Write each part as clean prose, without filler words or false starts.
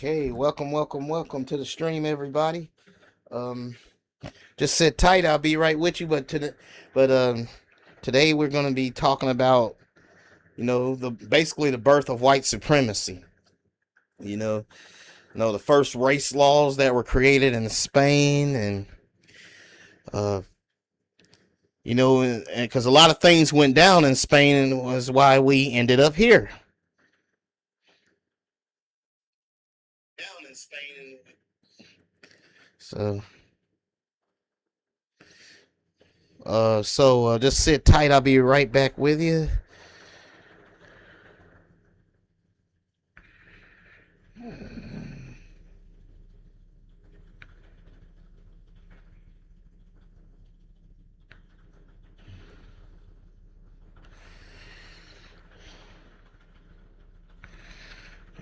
Okay, welcome to the stream, everybody. Um, just sit tight. I'll be right with you. But today we're going to be talking about the basically the birth of white supremacy. You know, the first race laws that were created in Spain, and uh, because a lot of things went down in Spain, and was why we ended up here. Down in Spain. So just sit tight. I'll be right back with you.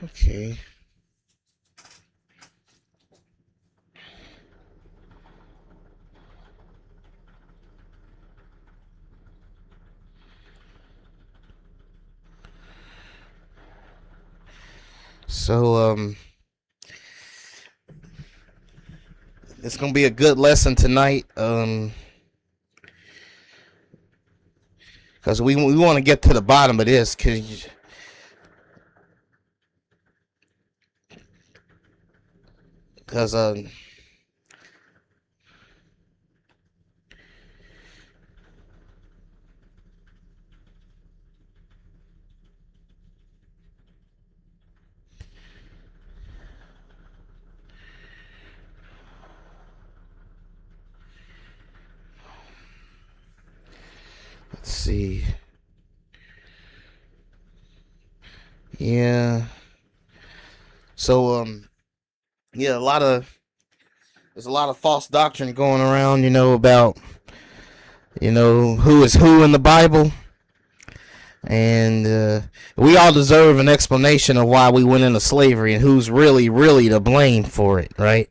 Okay. So it's gonna be a good lesson tonight. Because we want to get to the bottom of this. Cause let's see. Yeah. So yeah, there's a lot of false doctrine going around. About who is who in the Bible. And we all deserve an explanation of why we went into slavery and who's really to blame for it, right?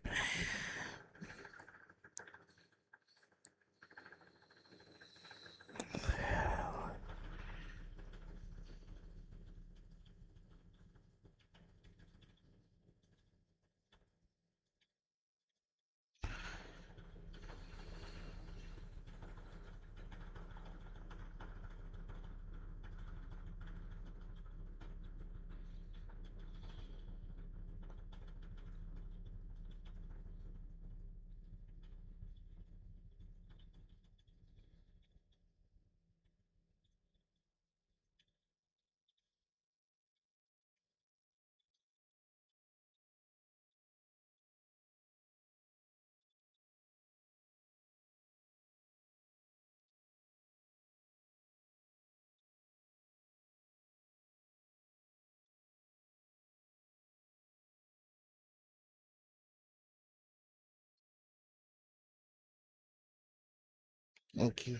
Okay.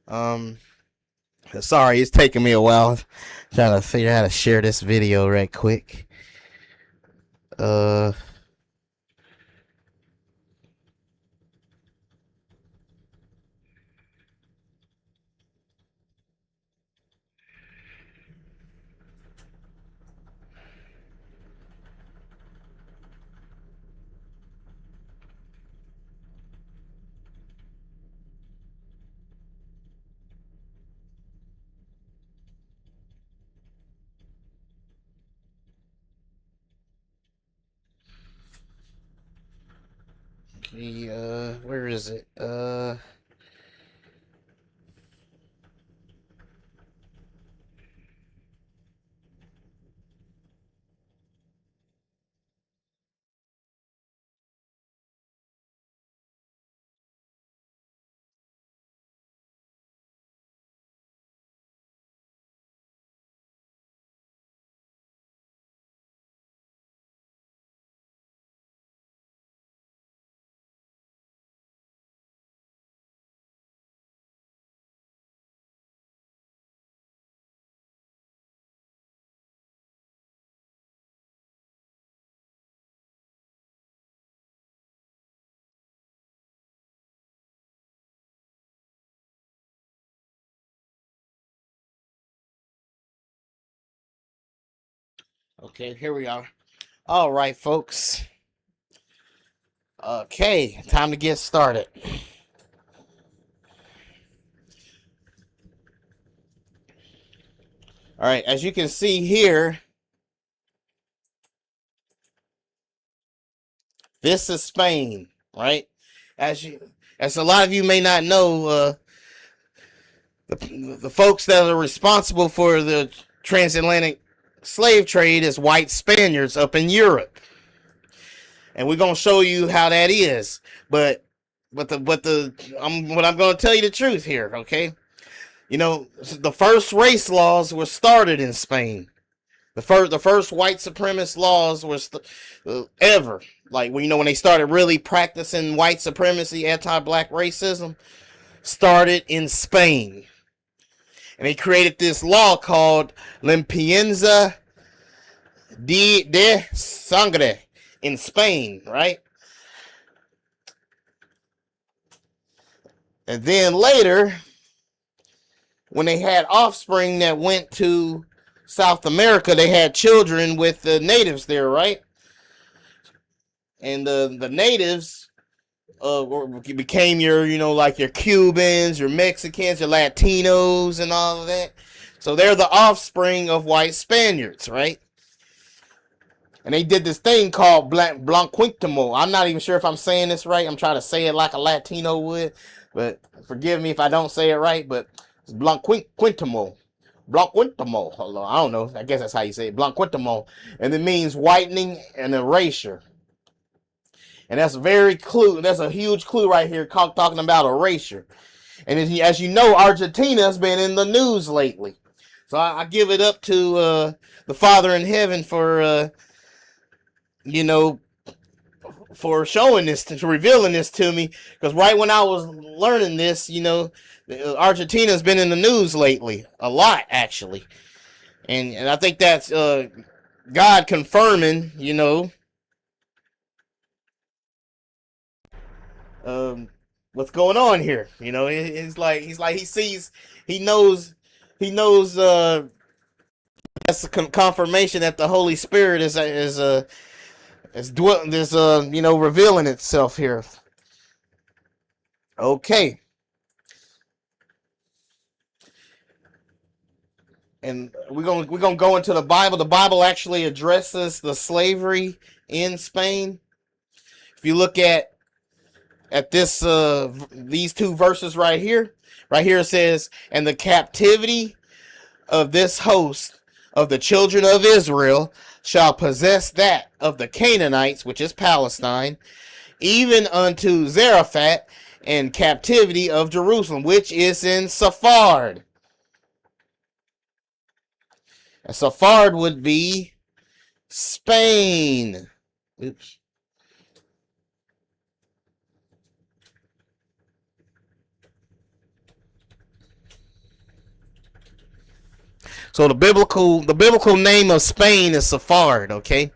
Um. Sorry, it's taking me a while. Trying to figure out how to share this video right quick. Uh. Okay. Where is it? Okay, here we are. All right, folks. Okay, time to get started. All right, as you can see here, this is Spain, right? As a lot of you may not know, the folks that are responsible for the transatlantic slave trade is white Spaniards up in Europe, and we're gonna show you how that is. I'm gonna tell you the truth here, okay? You know, the first race laws were started in Spain. The first white supremacist laws was ever, like when they started really practicing white supremacy, anti-black racism, started in Spain, and they created this law called Limpieza de Sangre in Spain, right? And then later, when they had offspring that went to South America, they had children with the natives there, right? And the natives became your, like your Cubans, your Mexicans, your Latinos, and all of that. So they're the offspring of white Spaniards, right? And they did this thing called Blanquintamo. I'm not even sure if I'm saying this right. I'm trying to say it like a Latino would, but forgive me if I don't say it right. But it's Blanquintamo. Blanquintamo. I don't know. I guess that's how you say it. Blanquintamo. And it means whitening and erasure. And that's that's a huge clue right here talking about erasure. And as you know, Argentina has been in the news lately. So I give it up to the Father in heaven for, you know, for showing this, to revealing this to me. Because right when I was learning this, Argentina's been in the news lately. A lot, actually. And I think that's God confirming, um, what's going on here. He's like he knows, he knows. That's a confirmation that the Holy Spirit is revealing itself here. Okay, and we're gonna go into the Bible. The Bible actually addresses the slavery in Spain. If you look at this these two verses right here it says, "And the captivity of this host of the children of Israel shall possess that of the Canaanites," which is Palestine, "even unto Zarephath, and captivity of Jerusalem," which is in Sephard. And Sephard would be Spain. Oops. So the biblical name of Spain is Sephard, okay?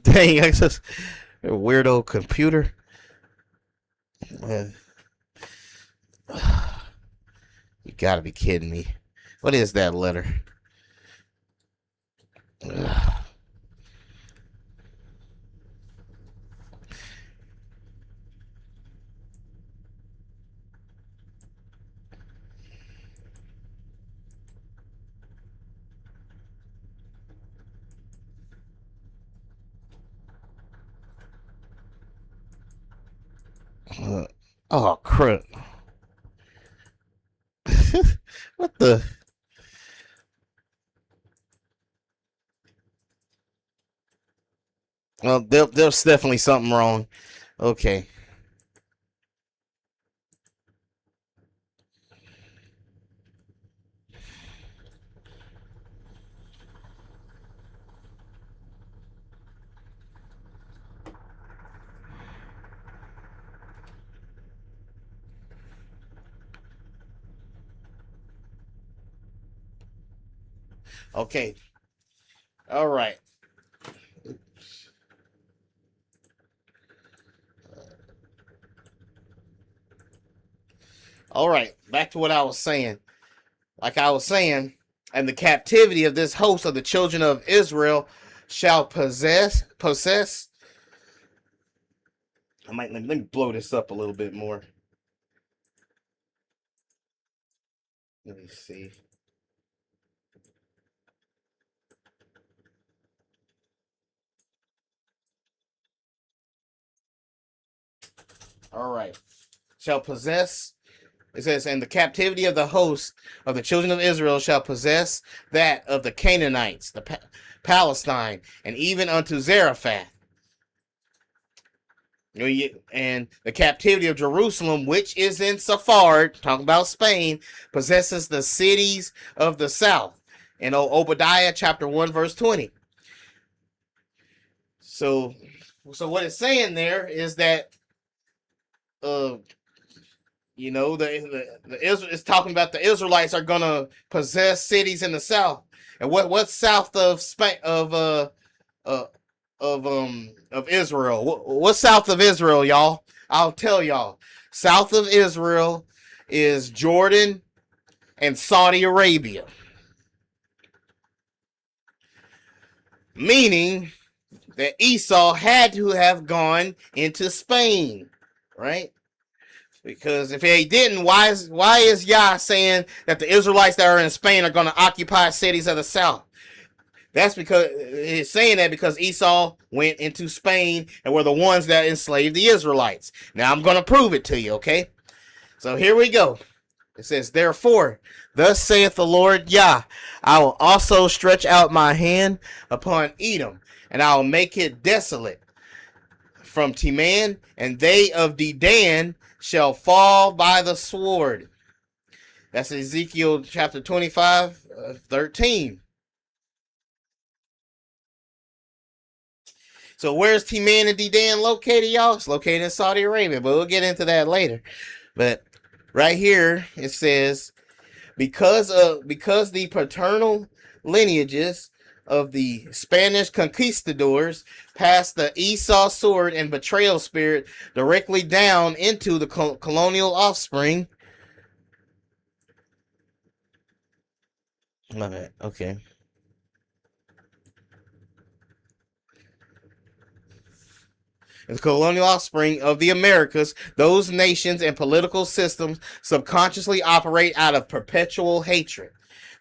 Dang, I just a weirdo computer. Man, you gotta be kidding me. What is that letter? Oh crap. What the? Well, there's definitely something wrong. Okay. Okay. All right. All right. Back to what I was saying. Like I was saying, and the captivity of this host of the children of Israel shall possess. Let me blow this up a little bit more. Let me see. All right. Shall possess. It says, and the captivity of the host of the children of Israel shall possess that of the Canaanites, the Palestine, and even unto Zarephath. And the captivity of Jerusalem, which is in Sephard, talking about Spain, possesses the cities of the south. In Obadiah chapter 1, verse 20. So what it's saying there is that uh it's talking about the Israelites are gonna possess cities in the south. And what's south of Spain uh of Israel? What's south of Israel, y'all? I'll tell y'all. South of Israel is Jordan and Saudi Arabia. Meaning that Esau had to have gone into Spain, right? Because if he didn't, why is Yah saying that the Israelites that are in Spain are going to occupy cities of the south? That's because he's saying that because Esau went into Spain and were the ones that enslaved the Israelites. Now I'm going to prove it to you, okay? So here we go. It says, therefore, thus saith the Lord Yah, I will also stretch out my hand upon Edom, and I will make it desolate from Teman, and they of Dedan shall fall by the sword. That's Ezekiel chapter 25, 13. So where's Teman and Dedan located, y'all? It's located in Saudi Arabia, but we'll get into that later. But right here it says, because the paternal lineages of the Spanish conquistadors passed the Esau sword and betrayal spirit directly down into the colonial offspring. Love it. Okay. The colonial offspring of the Americas, those nations and political systems subconsciously operate out of perpetual hatred.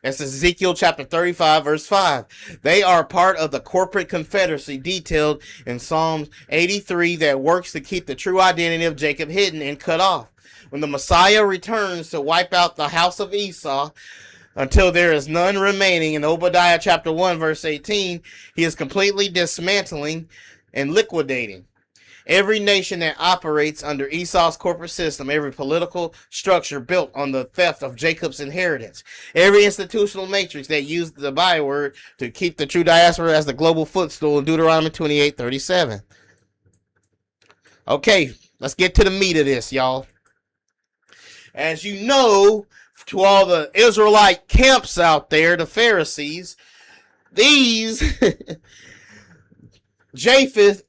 That's Ezekiel chapter 35, verse 5. They are part of the corporate confederacy detailed in Psalm 83 that works to keep the true identity of Jacob hidden and cut off. When the Messiah returns to wipe out the house of Esau until there is none remaining, in Obadiah chapter 1, verse 18, he is completely dismantling and liquidating every nation that operates under Esau's corporate system, every political structure built on the theft of Jacob's inheritance, every institutional matrix that used the byword to keep the true diaspora as the global footstool in Deuteronomy 28:37. Okay, let's get to the meat of this, y'all. As you know, to all the Israelite camps out there, the Pharisees, these Japheth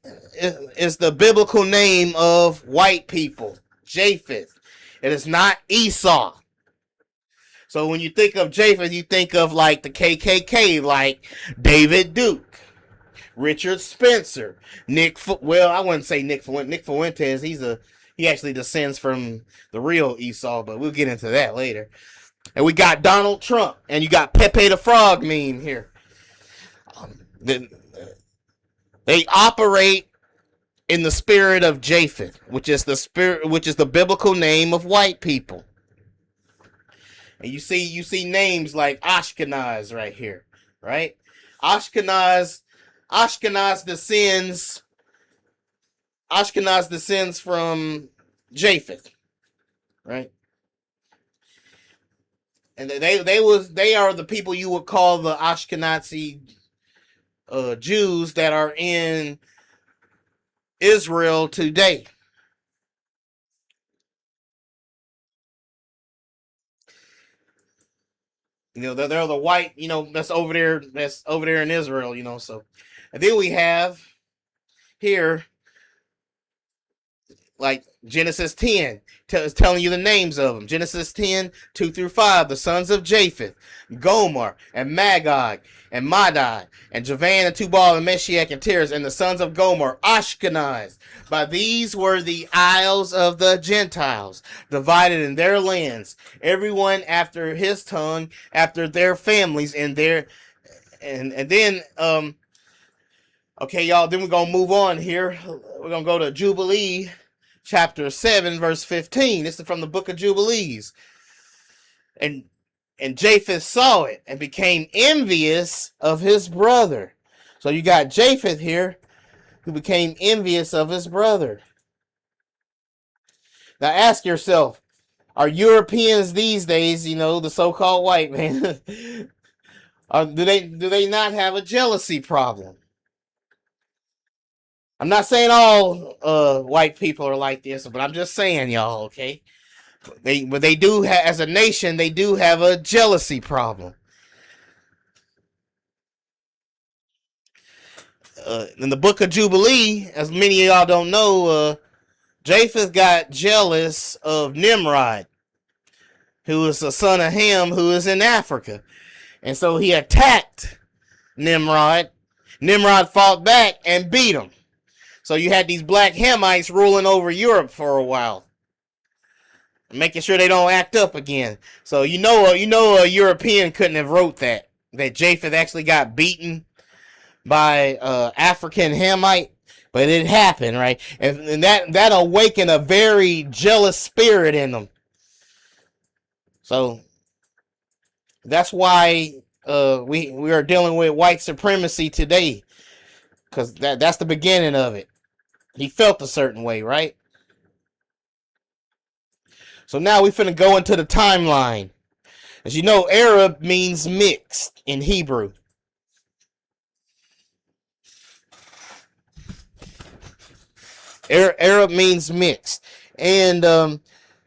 is the biblical name of white people. Japheth. It is not Esau. So when you think of Japheth, you think of like the KKK, like David Duke, Richard Spencer, well, I wouldn't say Nick Fuentes. Nick Fuentes, he actually descends from the real Esau, but we'll get into that later. And we got Donald Trump, and you got Pepe the Frog meme here. They operate in the spirit of Japheth, which is the biblical name of white people. And you see names like Ashkenaz right here, right? Ashkenaz descends from Japheth, right? And they are the people you would call the Ashkenazi Jews that are in Israel today. They're the white, that's over there, in Israel, so. And then we have here, like Genesis 10 is telling you the names of them. Genesis 10, 2 through 5, the sons of Japheth, Gomer, and Magog, and Madai, and Javan, and Tubal, and Meshach, and Tiras, and the sons of Gomer, Ashkenaz. By these were the isles of the Gentiles, divided in their lands, everyone after his tongue, after their families, and their and then okay, y'all, then we're gonna move on here. We're gonna go to Jubilee chapter 7, verse 15. This is from the book of Jubilees. And Japheth saw it and became envious of his brother. So you got Japheth here, who became envious of his brother. Now ask yourself, are Europeans these days, the so-called white man, do they not have a jealousy problem? I'm not saying all white people are like this, but I'm just saying, y'all, okay? They do as a nation, they do have a jealousy problem. In the book of Jubilee, as many of y'all don't know, Japheth got jealous of Nimrod, who is a son of Ham, who is in Africa. And so he attacked Nimrod. Nimrod fought back and beat him. So you had these black Hamites ruling over Europe for a while, making sure they don't act up again. So a European couldn't have wrote that Japheth actually got beaten by African Hamite, but it happened, right? And that awakened a very jealous spirit in them. So that's why we are dealing with white supremacy today, because that's the beginning of it. He felt a certain way, right? So now we finna go into the timeline. As you know, Arab means mixed in Hebrew. Arab means mixed. And,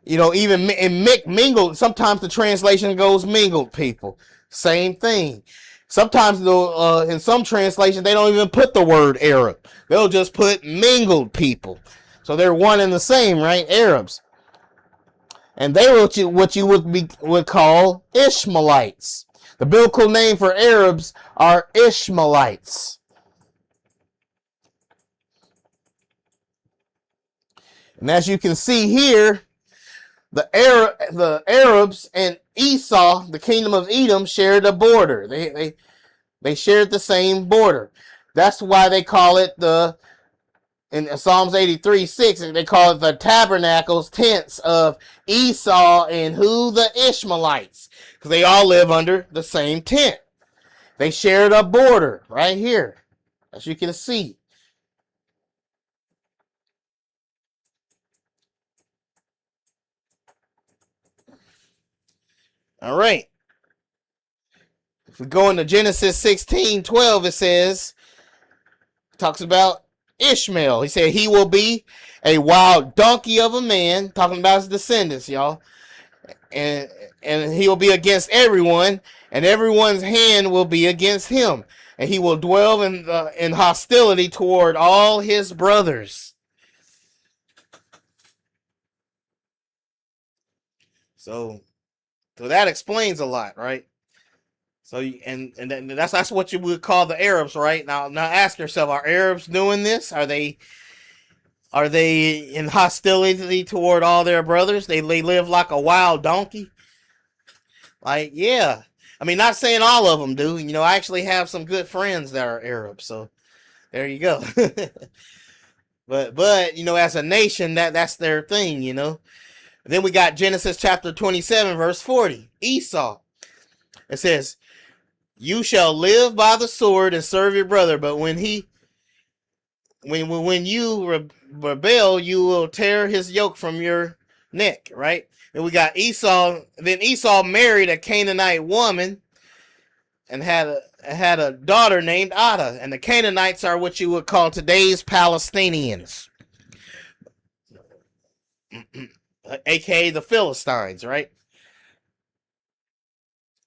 even in mingled, sometimes the translation goes mingled people. Same thing. Sometimes, though, in some translations, they don't even put the word Arab. They'll just put mingled people. So they're one and the same, right? Arabs. And they were what you would call Ishmaelites. The biblical name for Arabs are Ishmaelites. And as you can see here, the Arabs and Esau, the kingdom of Edom, shared a border. They shared the same border. That's why they call it in Psalms 83:6, they call it the tabernacles, tents of Esau and the Ishmaelites, because they all live under the same tent. They shared a border right here, as you can see. All right. If we go into Genesis 16:12, it talks about Ishmael. He said he will be a wild donkey of a man, talking about his descendants, y'all. And he will be against everyone, and everyone's hand will be against him. And he will dwell in hostility toward all his brothers. So that explains a lot, right? So and that's what you would call the Arabs, right? Now ask yourself, are Arabs doing this? Are they in hostility toward all their brothers? They live like a wild donkey? Like, yeah. I mean, not saying all of them do. I actually have some good friends that are Arab, so there you go. but as a nation, that's their thing, Then we got Genesis chapter 27, verse 40. Esau. It says, "You shall live by the sword and serve your brother, but when you rebel, you will tear his yoke from your neck," right? And we got Esau. Then Esau married a Canaanite woman and had a daughter named Ada. And the Canaanites are what you would call today's Palestinians, aka the Philistines, right?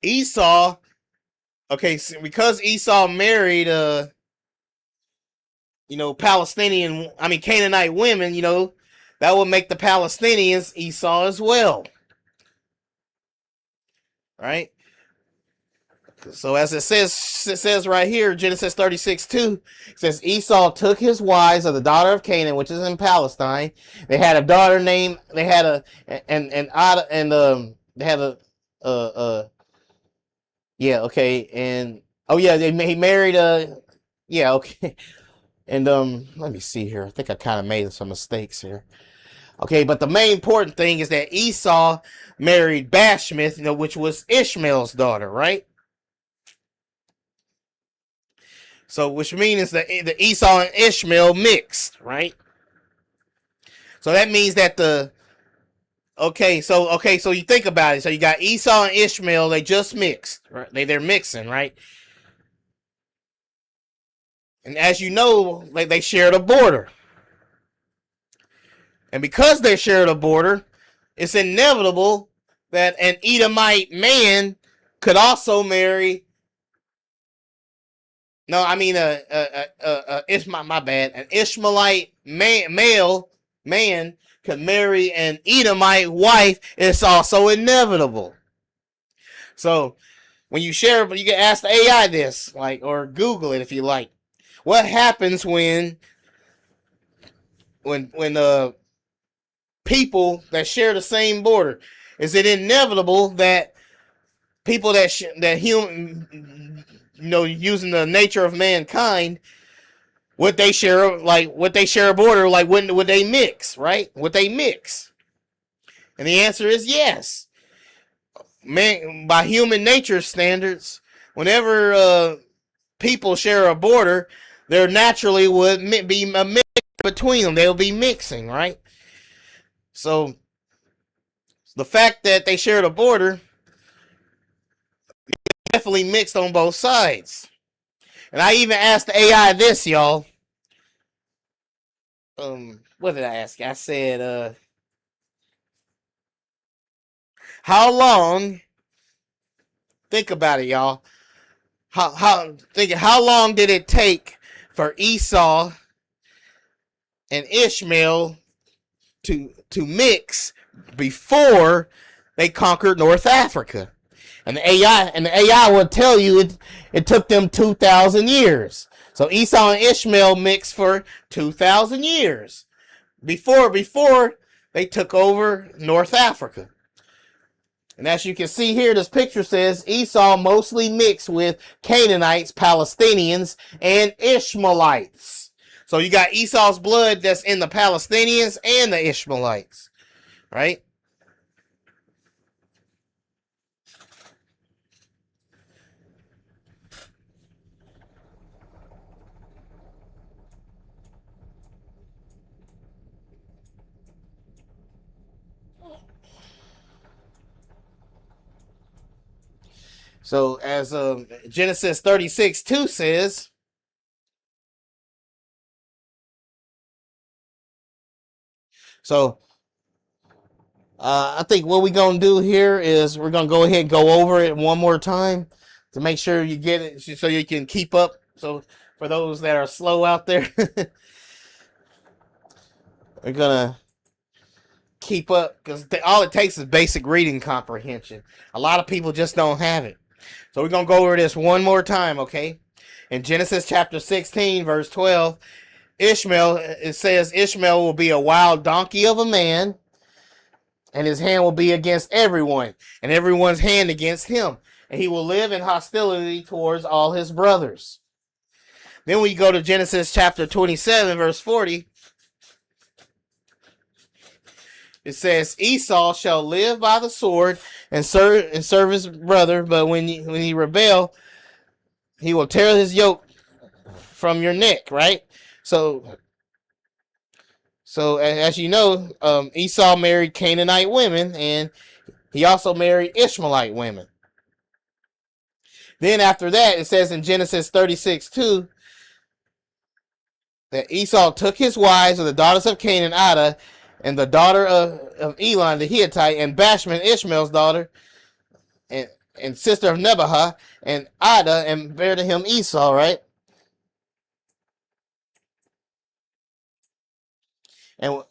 Esau, okay, so because Esau married Canaanite women, that would make the Palestinians Esau as well. Right? So as it says right here, Genesis 36:2, it says Esau took his wives of the daughter of Canaan, which is in Palestine. They had a daughter named they had a and they had a yeah, okay, and oh yeah, he married yeah, okay. And let me see here. I think I kind of made some mistakes here. Okay, but the main important thing is that Esau married Bashmith, which was Ishmael's daughter, right? So, which means that the Esau and Ishmael mixed, right? So that means that so you think about it. So you got Esau and Ishmael, they just mixed, right? They're mixing, right? And as you know, they shared a border. And because they shared a border, it's inevitable that an Edomite man could also marry. No, I mean my bad. An Ishmaelite male man could marry an Edomite wife. It's also inevitable. So when you share, you can ask the AI this, or Google it if you like. What happens when people that share the same border? Is it inevitable that people that human, using the nature of mankind, would they share a border? Like, would they mix? Right? Would they mix? And the answer is yes. Man, by human nature standards, whenever people share a border, there naturally would be a mix between them. They'll be mixing, right? So the fact that they shared a border definitely mixed on both sides. And I even asked the AI this, y'all. What did I ask? I said, how long? Think about it, y'all. How long did it take for Esau and Ishmael to mix before they conquered North Africa? And the AI will tell you it took them 2,000 years. So Esau and Ishmael mixed for 2,000 years before they took over North Africa. And as you can see here, this picture says Esau mostly mixed with Canaanites, Palestinians, and Ishmaelites. So you got Esau's blood that's in the Palestinians and the Ishmaelites, right? So as Genesis 36:2 says, so I think what we're going to do here is we're going to go ahead and go over it one more time to make sure you get it so you can keep up. So for those that are slow out there, we're going to keep up because all it takes is basic reading comprehension. A lot of people just don't have it. So we're going to go over this one more time, okay? In Genesis chapter 16, verse 12, it says Ishmael will be a wild donkey of a man, and his hand will be against everyone, and everyone's hand against him. And he will live in hostility towards all his brothers. Then we go to Genesis chapter 27, verse 40. It says, Esau shall live by the sword and serve his brother, but when he rebel, he will tear his yoke from your neck, right? So as you know, Esau married Canaanite women, and he also married Ishmaelite women. Then after that, it says in Genesis 36:2 that Esau took his wives of the daughters of Canaan, Ada, and the daughter of Elon the Hittite, and Bashman, Ishmael's daughter, and and sister of Nebaha, and Ada, and bare to him Esau, right? And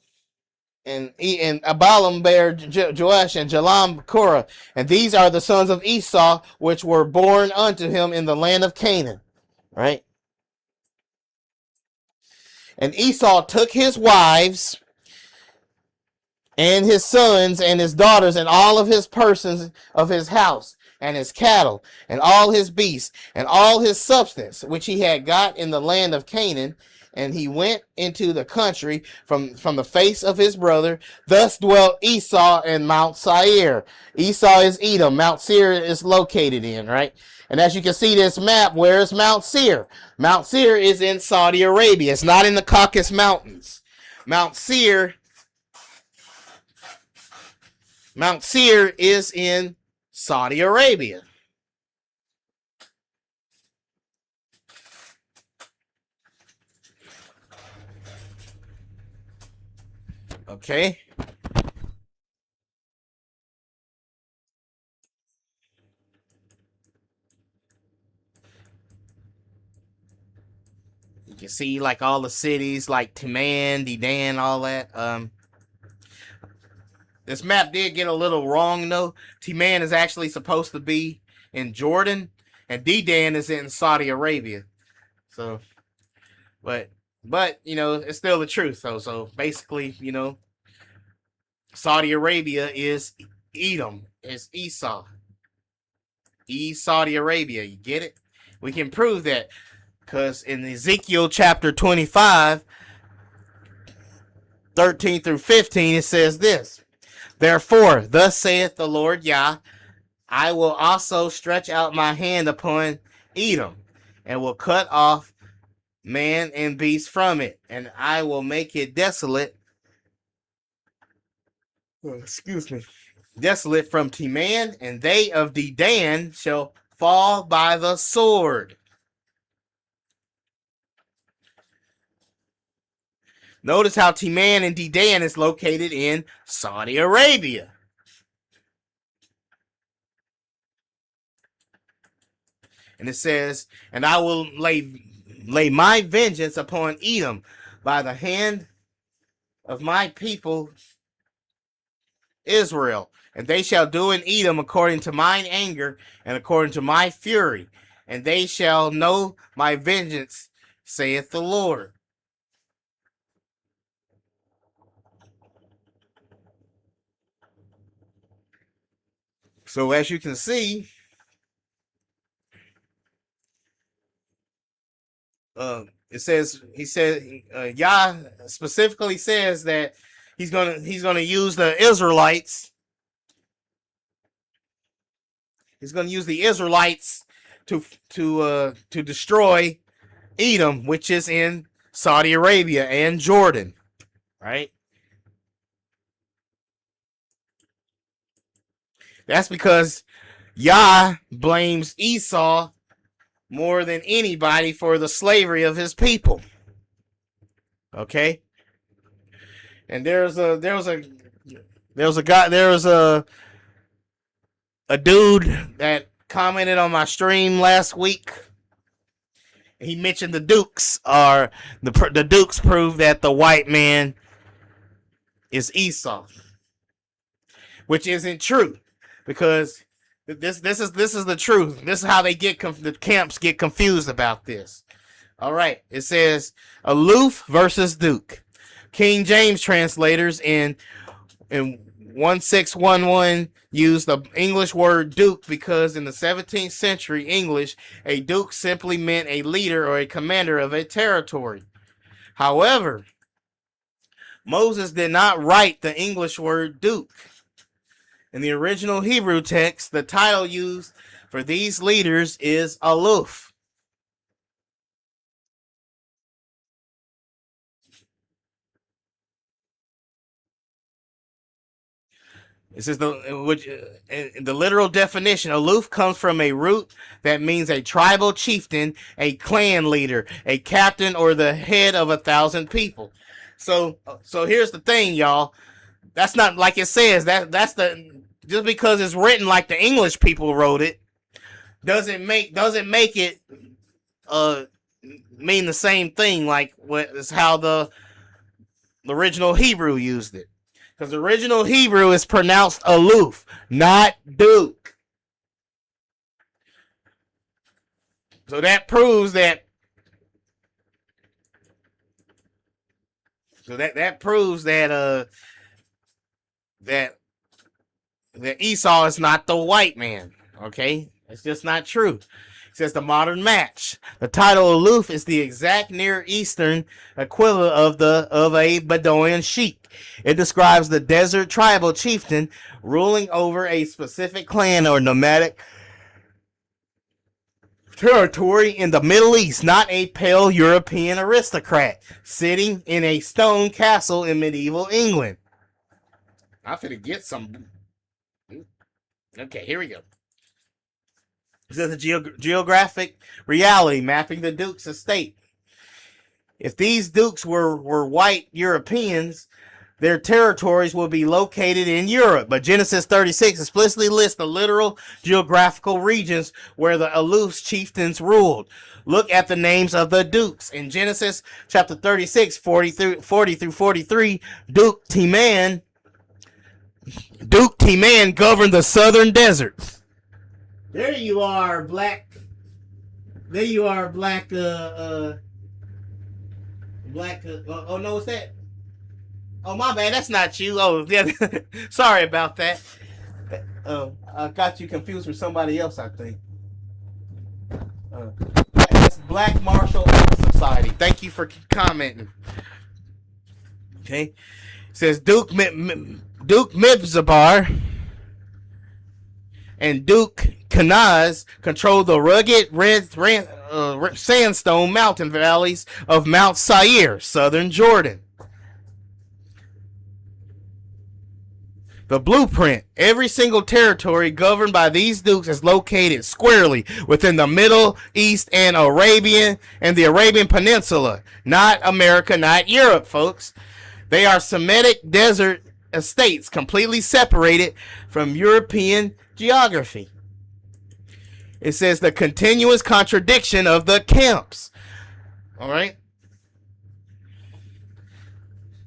and Abalam bare Joash and Jalam Korah, and these are the sons of Esau which were born unto him in the land of Canaan, right? And Esau took his wives and his sons and his daughters and all of his persons of his house and his cattle and all his beasts and all his substance which he had got in the land of Canaan, and he went into the country from the face of his brother. Thus dwelt Esau in Mount Seir. Esau is Edom. Mount Seir is located in, right? And as you can see this map, where is Mount Seir? Mount Seir is in Saudi Arabia. It's not in the Caucasus Mountains. Mount Seir is in Saudi Arabia. Okay. You can see like all the cities like Timan, Dedan, all that. This map did get a little wrong though. Timan is actually supposed to be in Jordan, and Dedan is in Saudi Arabia. So, but you know, it's still the truth though. So basically, you know, Saudi Arabia is Edom, is Esau. Saudi Arabia, you get it? We can prove that because in Ezekiel chapter 25, 13 through 15, it says this. Therefore, thus saith the Lord Yah, I will also stretch out my hand upon Edom, and will cut off man and beast from it, and I will make it desolate. Excuse me. Desolate from Timan, and they of Dedan shall fall by the sword. Notice how Timan and Dedan is located in Saudi Arabia. And it says, and I will lay my vengeance upon Edom by the hand of my people Israel, and they shall do in Edom according to mine anger and according to my fury, and they shall know my vengeance, saith the Lord. So as you can see, it says Yah specifically says that he's gonna use the Israelites. He's gonna use the Israelites to destroy Edom, which is in Saudi Arabia and Jordan, right? That's because Yah blames Esau more than anybody for the slavery of his people. Okay? And there was a dude that commented on my stream last week. He mentioned the Dukes are the Dukes prove that the white man is Esau, which isn't true, because this is the truth. This is how they get the camps get confused about this. All right, it says aloof versus Duke. King James translators in 1611 used the English word duke because in the 17th century English, a duke simply meant a leader or a commander of a territory. However, Moses did not write the English word duke. In the original Hebrew text, the title used for these leaders is aloof. This is the literal definition. Aloof comes from a root that means a tribal chieftain, a clan leader, a captain, or the head of 1,000 people. So here's the thing, y'all. That's not like it says. That's the it's written like the English people wrote it doesn't make it mean the same thing like what is how the original Hebrew used it. Because the original Hebrew is pronounced aloof, not Duke. So that proves that. So that proves that that Esau is not the white man. Okay, it's just not true. It says the modern match. The title aloof is the exact Near Eastern equivalent of a Bedouin sheik. It describes the desert tribal chieftain ruling over a specific clan or nomadic territory in the Middle East, not a pale European aristocrat sitting in a stone castle in medieval England. I'm finna get some. Okay, here we go. It says the geographic reality mapping the Duke's estate. If these dukes were white Europeans, their territories will be located in Europe, but Genesis 36 explicitly lists the literal geographical regions where the Aloof's chieftains ruled. Look at the names of the dukes. In Genesis chapter 36, 40 through 43, Duke Timan governed the southern deserts. There you are, black. There you are, black. Oh no, what's that? Oh, my bad. That's not you. Oh, yeah. Sorry about that. I got you confused with somebody else, I think. That's Black Martial Arts Society. Thank you for commenting. Okay. It says Duke Mibzabar and Duke Kanaz control the rugged sandstone mountain valleys of Mount Sair, southern Jordan. The blueprint. Every single territory governed by these dukes is located squarely within the Middle East and the Arabian Peninsula. Not America, not Europe, folks. They are Semitic desert estates, completely separated from European geography. It says the continuous contradiction of the camps. All right.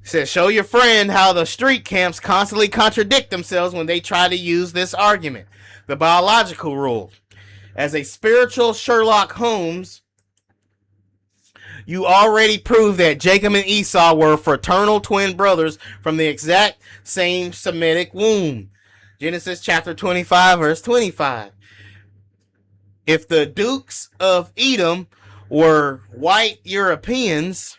It says, show your friend how the street camps constantly contradict themselves when they try to use this argument. The biological rule. As a spiritual Sherlock Holmes, you already proved that Jacob and Esau were fraternal twin brothers from the exact same Semitic womb. Genesis chapter 25, verse 25. If the dukes of Edom were white Europeans,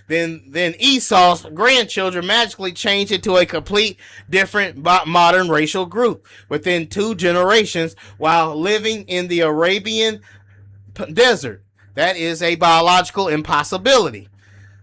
then Esau's grandchildren magically changed into a complete different modern racial group within 2 generations while living in the Arabian desert. That is a biological impossibility.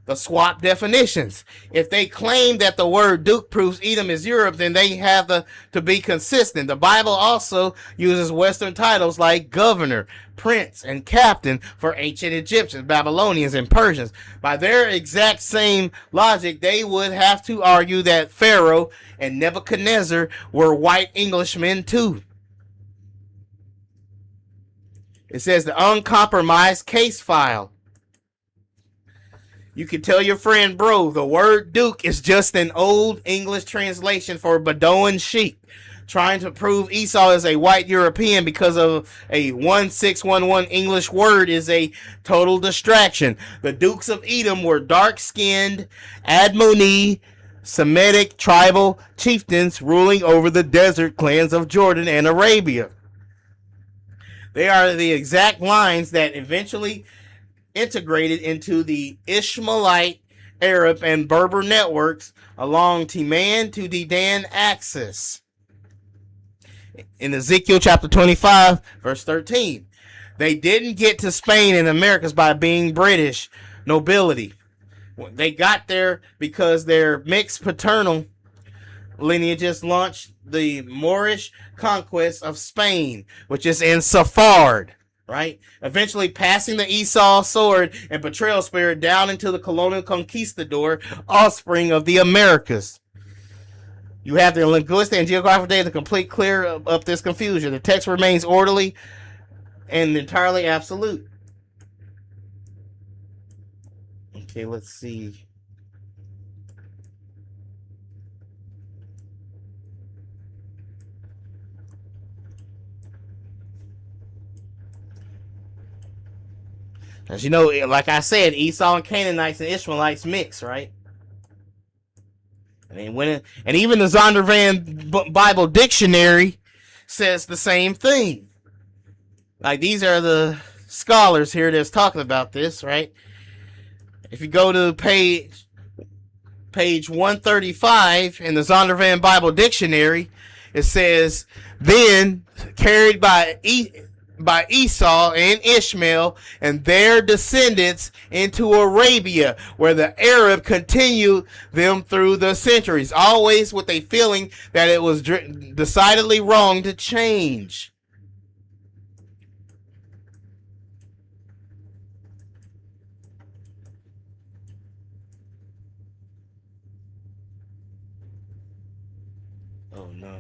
The swap definitions. If they claim that the word Duke proves Edom is Europe, then they have to be consistent. The Bible also uses Western titles like governor, prince, and captain for ancient Egyptians, Babylonians, and Persians. By their exact same logic, they would have to argue that Pharaoh and Nebuchadnezzar were white Englishmen too. It says the uncompromised case file. You can tell your friend, bro, the word Duke is just an old English translation for Bedouin sheik. Trying to prove Esau is a white European because of a 1611 English word is a total distraction. The Dukes of Edom were dark-skinned, Admoni, Semitic tribal chieftains ruling over the desert clans of Jordan and Arabia. They are the exact lines that eventually integrated into the Ishmaelite, Arab, and Berber networks along Timan to Dedan axis. In Ezekiel chapter 25, verse 13. They didn't get to Spain and Americas by being British nobility. They got there because their mixed paternal lineages launched the Moorish conquest of Spain, which is in Safard. Right? Eventually passing the Esau sword and betrayal spirit down into the colonial conquistador offspring of the Americas. You have the linguistic and geographical data to complete clear up this confusion. The text remains orderly and entirely absolute. Okay, let's see. As you know, like I said, Esau and Canaanites and Ishmaelites mix, right? And even the Zondervan Bible Dictionary says the same thing. Like, these are the scholars here that's talking about this, right? If you go to page 135 in the Zondervan Bible Dictionary, it says, then carried by Esau and Ishmael and their descendants into Arabia, where the Arab continued them through the centuries, always with a feeling that it was decidedly wrong to change. Oh no.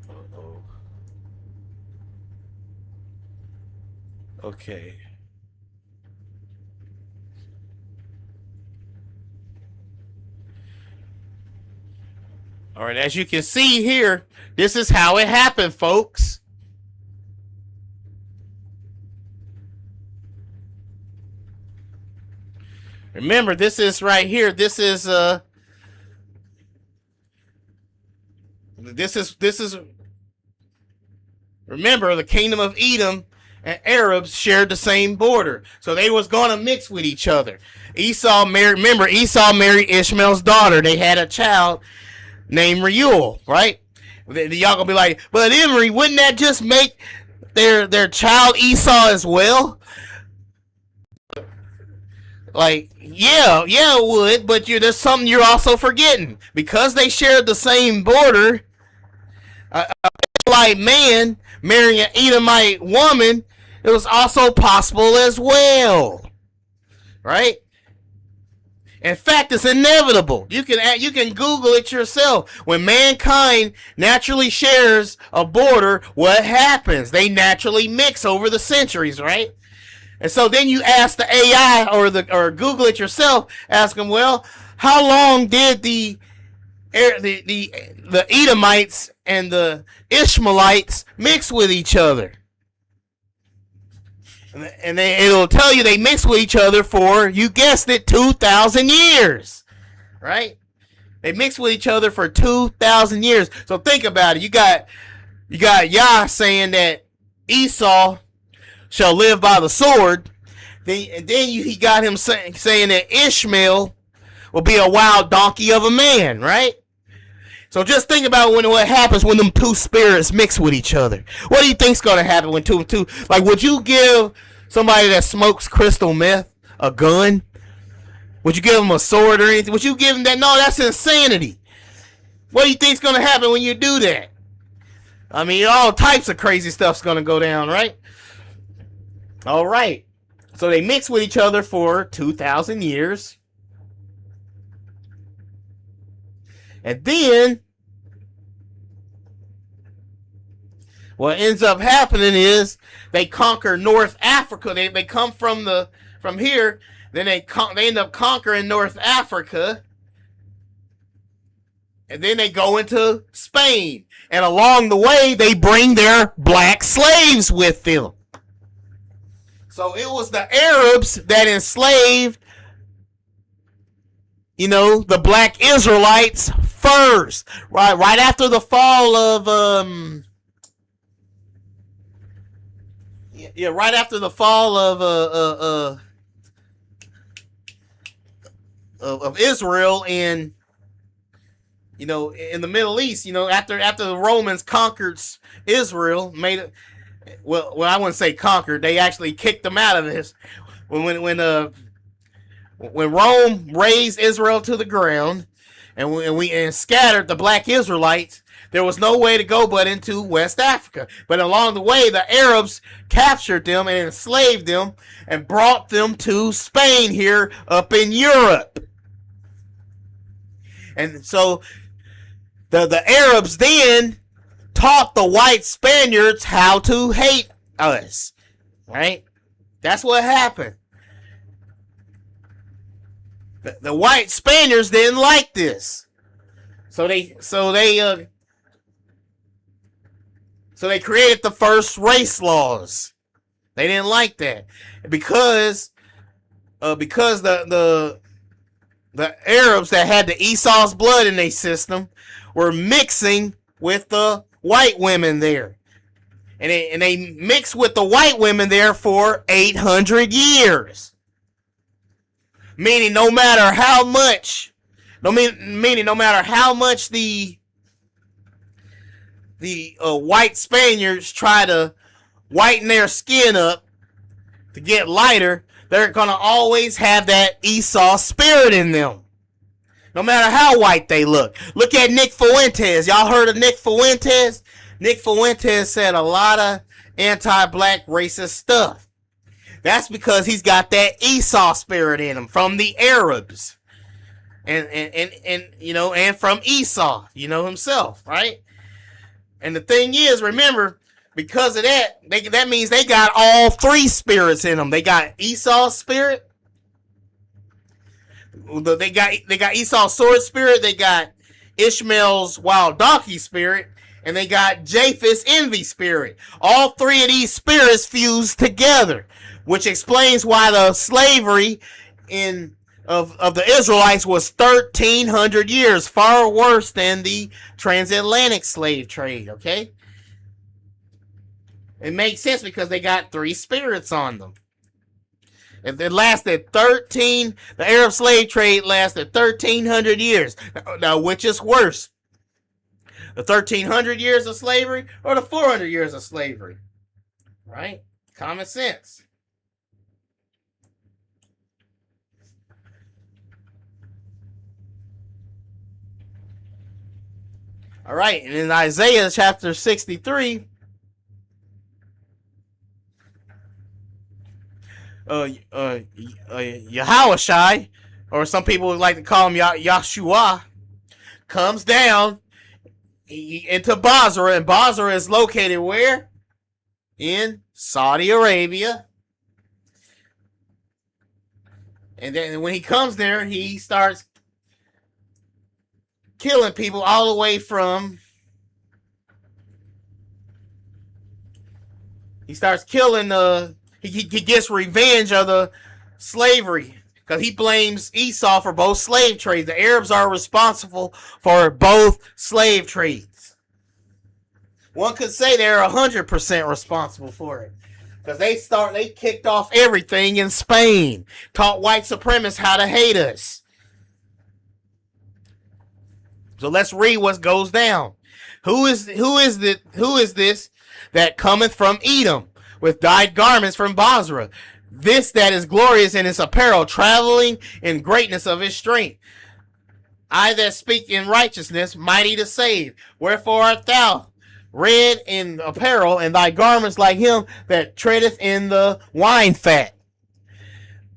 Uh-oh. Okay. All right, as you can see here, this is how it happened, folks. Remember, this is right here. This is remember, the kingdom of Edom and Arabs shared the same border, so they was going to mix with each other. Esau married Ishmael's daughter. They had a child named Reuel, right? Y'all gonna be like, but Emery, wouldn't that just make their child Esau as well? Like, yeah, it would, but there's something you're also forgetting. Because they shared the same border, a Israelite man marrying an Edomite woman, it was also possible as well, right? In fact, it's inevitable. You can Google it yourself. When mankind naturally shares a border, what happens? They naturally mix over the centuries, right? And so then you ask the AI or Google it yourself. Ask them, well, how long did the Edomites and the Ishmaelites mix with each other? And it'll tell you they mixed with each other for, you guessed it, 2,000 years, right? They mixed with each other for 2,000 years. So think about it. You got Yah saying that Esau shall live by the sword. Then he got him saying that Ishmael will be a wild donkey of a man, right? So just think about what happens when them two spirits mix with each other. What do you think's going to happen when two? Like, would you give somebody that smokes crystal meth a gun? Would you give them a sword or anything? Would you give them that? No, that's insanity. What do you think's going to happen when you do that? I mean, all types of crazy stuff's going to go down, right? All right. So they mix with each other for 2,000 years. And then what ends up happening is they conquer North Africa. They come from here. Then they end up conquering North Africa. And then they go into Spain. And along the way, they bring their black slaves with them. So it was the Arabs that enslaved, the black Israelites first, right after the fall of right after the fall of Israel in in the Middle East, after the Romans conquered Israel, made it. Well, I wouldn't say conquered. They actually kicked them out of this. When Rome razed Israel to the ground, and scattered the black Israelites, there was no way to go but into West Africa. But along the way, the Arabs captured them and enslaved them and brought them to Spain here up in Europe. And so the Arabs then taught the white Spaniards how to hate us. Right? That's what happened. The white Spaniards didn't like this. So they created the first race laws. They didn't like that because the Arabs that had the Esau's blood in their system were mixing with the white women there. And they mixed with the white women there for 800 years. Meaning no matter how much the white Spaniards try to whiten their skin up to get lighter, they're going to always have that Esau spirit in them. No matter how white they look. Look at Nick Fuentes. Y'all heard of Nick Fuentes? Nick Fuentes said a lot of anti-black racist stuff. That's because he's got that Esau spirit in him from the Arabs. And from Esau, himself, right? And the thing is, remember, because of that, that means they got all three spirits in them. They got Esau's spirit. They got Esau's sword spirit. They got Ishmael's wild donkey spirit. And they got Japheth's envy spirit. All three of these spirits fused together, which explains why the slavery of the Israelites was 1,300 years, far worse than the transatlantic slave trade, okay? It makes sense because they got three spirits on them. It lasted the Arab slave trade lasted 1,300 years. Now, which is worse? The 1,300 years of slavery or the 400 years of slavery? Right? Common sense. All right, and in Isaiah chapter 63, Yahushai, or some people would like to call him Yahshua, comes down into Basra, and Basra is located where? In Saudi Arabia. And then when he comes there, he starts killing people all the way from... He starts killing... He gets revenge of the slavery because he blames Esau for both slave trades. The Arabs are responsible for both slave trades. One could say they're 100% responsible for it because they kicked off everything in Spain, taught white supremacists how to hate us. So let's read what goes down. Who is this that cometh from Edom with dyed garments from Basra? This that is glorious in his apparel, traveling in greatness of his strength. I that speak in righteousness, mighty to save. Wherefore art thou red in apparel, and thy garments like him that treadeth in the wine fat?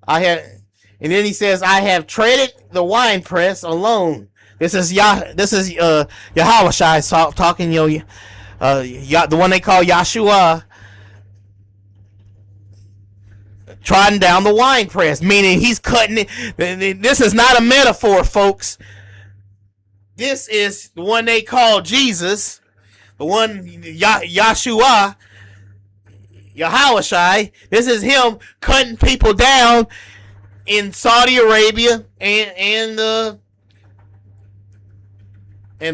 And then he says, I have treaded the winepress alone. This is Yahushua talking, the one they call Yahshua, trodden down the wine press, meaning he's cutting it. This is not a metaphor, folks. This is the one they call Jesus, the one Yahshua, Yahushai. This is him cutting people down in Saudi Arabia and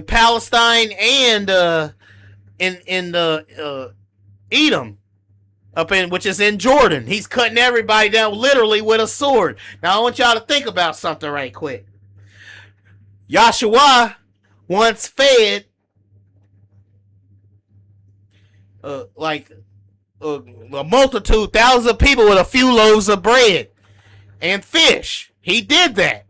Palestine and in Edom. Which is in Jordan. He's cutting everybody down literally with a sword. Now I want y'all to think about something right quick. Yahshua once fed a multitude, thousands of people with a few loaves of bread and fish. He did that.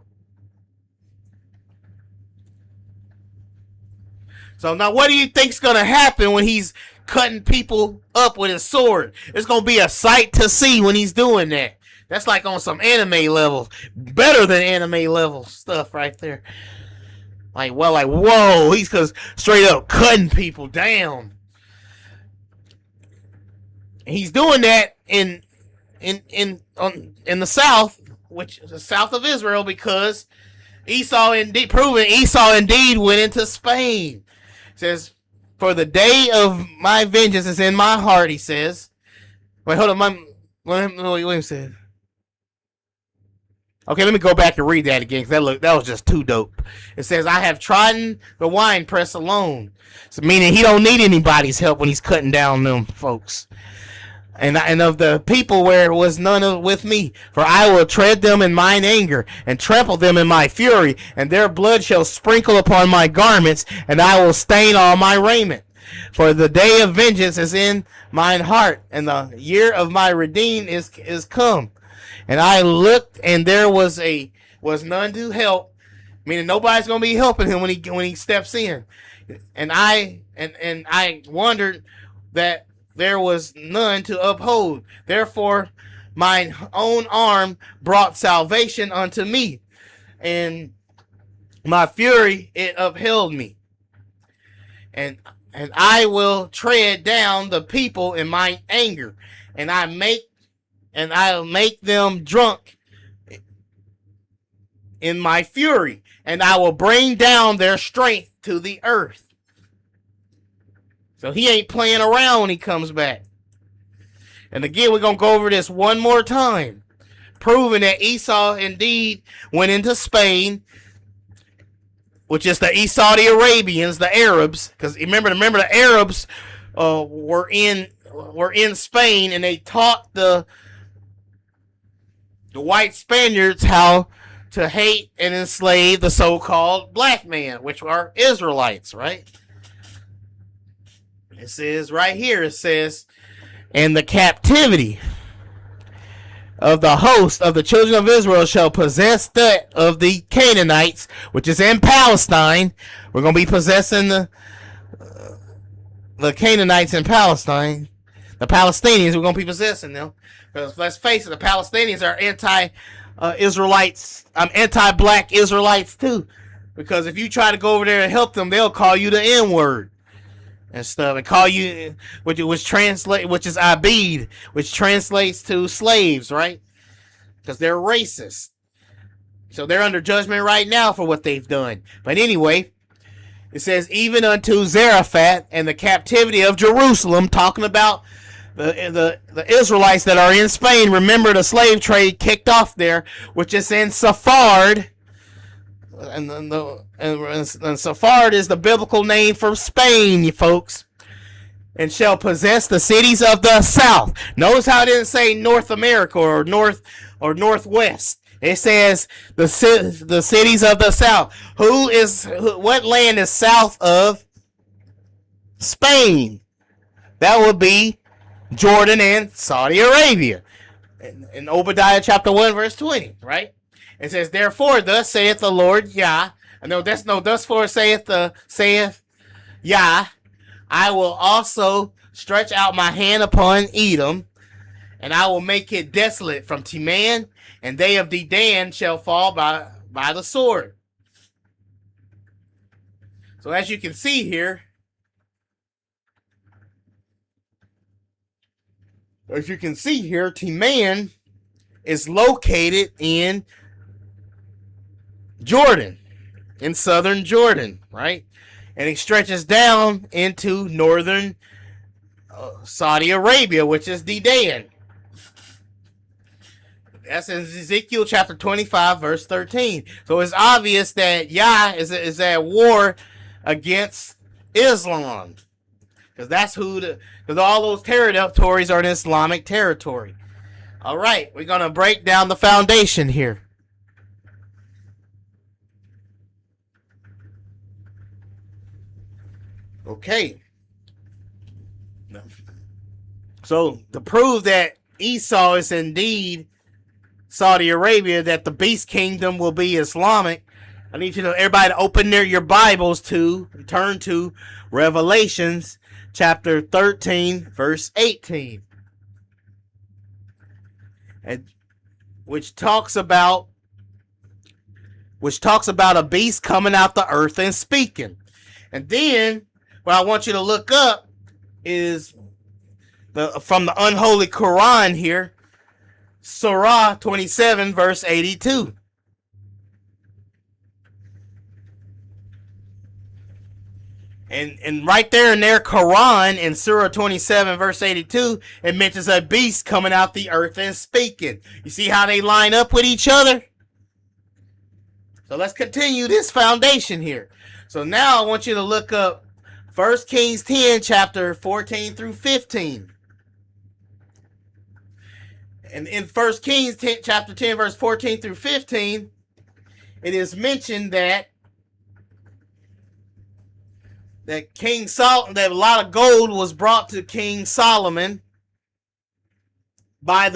So now what do you think's going to happen when he's cutting people up with his sword? It's going to be a sight to see when he's doing that. That's like on some anime level. Better than anime level stuff right there. Like, well, like, whoa, he's cause straight up cutting people down. And he's doing that in the south, which is the south of Israel, because Esau indeed went into Spain. It says, for the day of my vengeance is in my heart, he says. Wait, hold on. Wait a second. Okay, let me go back and read that again, because that was just too dope. It says, I have trodden the winepress alone. So meaning he don't need anybody's help when he's cutting down them folks. And of the people where was none with me. For I will tread them in mine anger, and trample them in my fury, and their blood shall sprinkle upon my garments, and I will stain all my raiment. For the day of vengeance is in mine heart, and the year of my redeem is come. And I looked, and there was none to help, meaning nobody's gonna be helping him when he steps in. And I wondered that there was none to uphold. Therefore, mine own arm brought salvation unto me, and my fury it upheld me. And I will tread down the people in my anger, and I'll make them drunk in my fury, and I will bring down their strength to the earth. So he ain't playing around when he comes back. And again, we're going to go over this one more time, proving that Esau indeed went into Spain, which is the Saudi Arabians, the Arabs. Because remember, the Arabs were in Spain, and they taught the white Spaniards how to hate and enslave the so-called black man, which are Israelites, right? It says right here, it says, and the captivity of the host of the children of Israel shall possess that of the Canaanites, which is in Palestine. We're going to be possessing the Canaanites in Palestine. The Palestinians, we're going to be possessing them. Because let's face it, the Palestinians are anti-Israelites. Anti-black Israelites too. Because if you try to go over there and help them, they'll call you the N-word and stuff, and call you, which is abid, which translates to slaves, right? Because they're racist. So they're under judgment right now for what they've done. But anyway, it says, even unto Zarephath and the captivity of Jerusalem, talking about the Israelites that are in Spain. Remember, the slave trade kicked off there, which is in Sephard. And Sephard is the biblical name for Spain, you folks. And shall possess the cities of the south. Notice how it didn't say North America or Northwest. It says the cities of the south. What land is south of Spain? That would be Jordan and Saudi Arabia. In Obadiah chapter 1 verse 20, right? It says, therefore, thus saith the Lord Yah. Thus for saith Yah, I will also stretch out my hand upon Edom, and I will make it desolate from Teman, and they of Dedan shall fall by the sword. So as you can see here, Teman is located in Jordan, in southern Jordan, right? And it stretches down into northern Saudi Arabia, which is Dedan. That's in Ezekiel chapter 25, verse 13. So it's obvious that Yah is at war against Islam. Because all those territories are in Islamic territory. All right, we're going to break down the foundation here. Okay. So to prove that Esau is indeed Saudi Arabia, that the beast kingdom will be Islamic, I need everybody to open your Bibles to turn to Revelations chapter 13, verse 18. Which talks about which talks about a beast coming out the earth and speaking. And then what I want you to look up is from the unholy Quran here, Surah 27, verse 82. And right there in their Quran, in Surah 27, verse 82, it mentions a beast coming out the earth and speaking. You see how they line up with each other? So let's continue this foundation here. So now I want you to look up 1 Kings 10, chapter 14 through 15. And in 1 Kings 10, chapter 10, verse 14 through 15, it is mentioned that King Solomon, that a lot of gold was brought to King Solomon by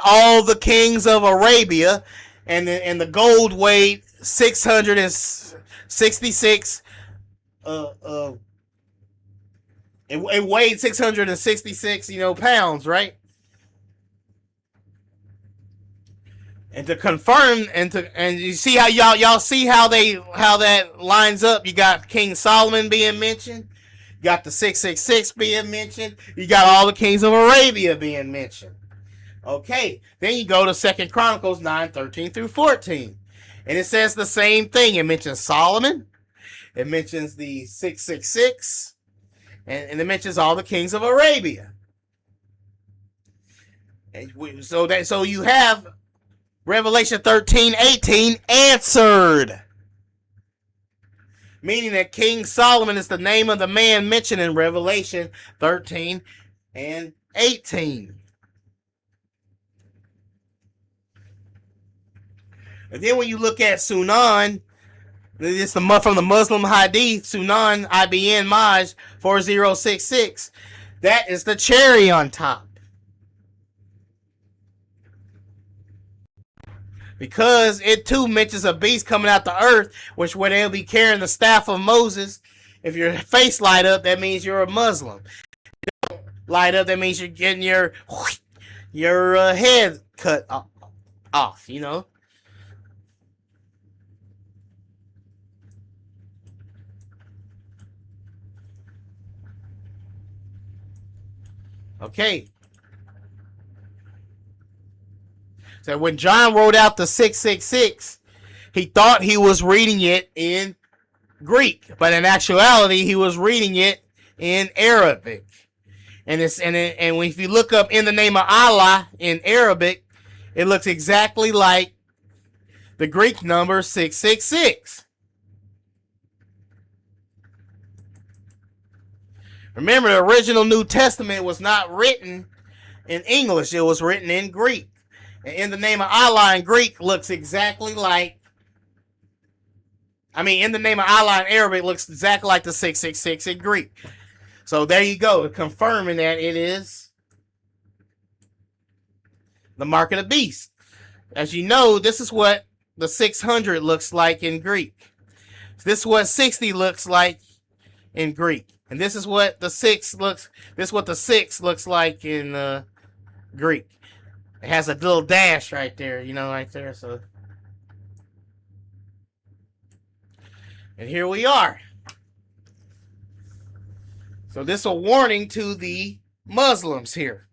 all the kings of Arabia, and the gold weighed 666. It weighed 666, pounds, right? And to confirm, and you see how y'all see how that lines up. You got King Solomon being mentioned, you got the 666 being mentioned, you got all the kings of Arabia being mentioned. Okay, then you go to 2 Chronicles 9, 13 through 14, and it says the same thing. It mentions Solomon, it mentions the 666, and it mentions all the kings of Arabia. And so you have Revelation 13, 18 answered. Meaning that King Solomon is the name of the man mentioned in Revelation 13 and 18. And then when you look at Sunan, it's from the Muslim Hadith, Sunan IBN Maj 4066. That is the cherry on top. Because it too mentions a beast coming out the earth, where they'll be carrying the staff of Moses. If your face light up, that means you're a Muslim. If you don't light up, that means you're getting your head cut off, Okay. So when John wrote out the 666, he thought he was reading it in Greek, but in actuality, he was reading it in Arabic. And if you look up "in the name of Allah" in Arabic, it looks exactly like the Greek number 666. Remember, the original New Testament was not written in English; it was written in Greek. And "in the name of Allah" in Greek looks exactly like, "in the name of Allah" in Arabic looks exactly like the 666 in Greek. So there you go, confirming that it is the mark of the beast. As you know, this is what the 600 looks like in Greek. This is what 60 looks like in Greek. And this is what the 6 looks like in Greek. It has a little dash right there, right there. So, and here we are. So this is a warning to the Muslims here.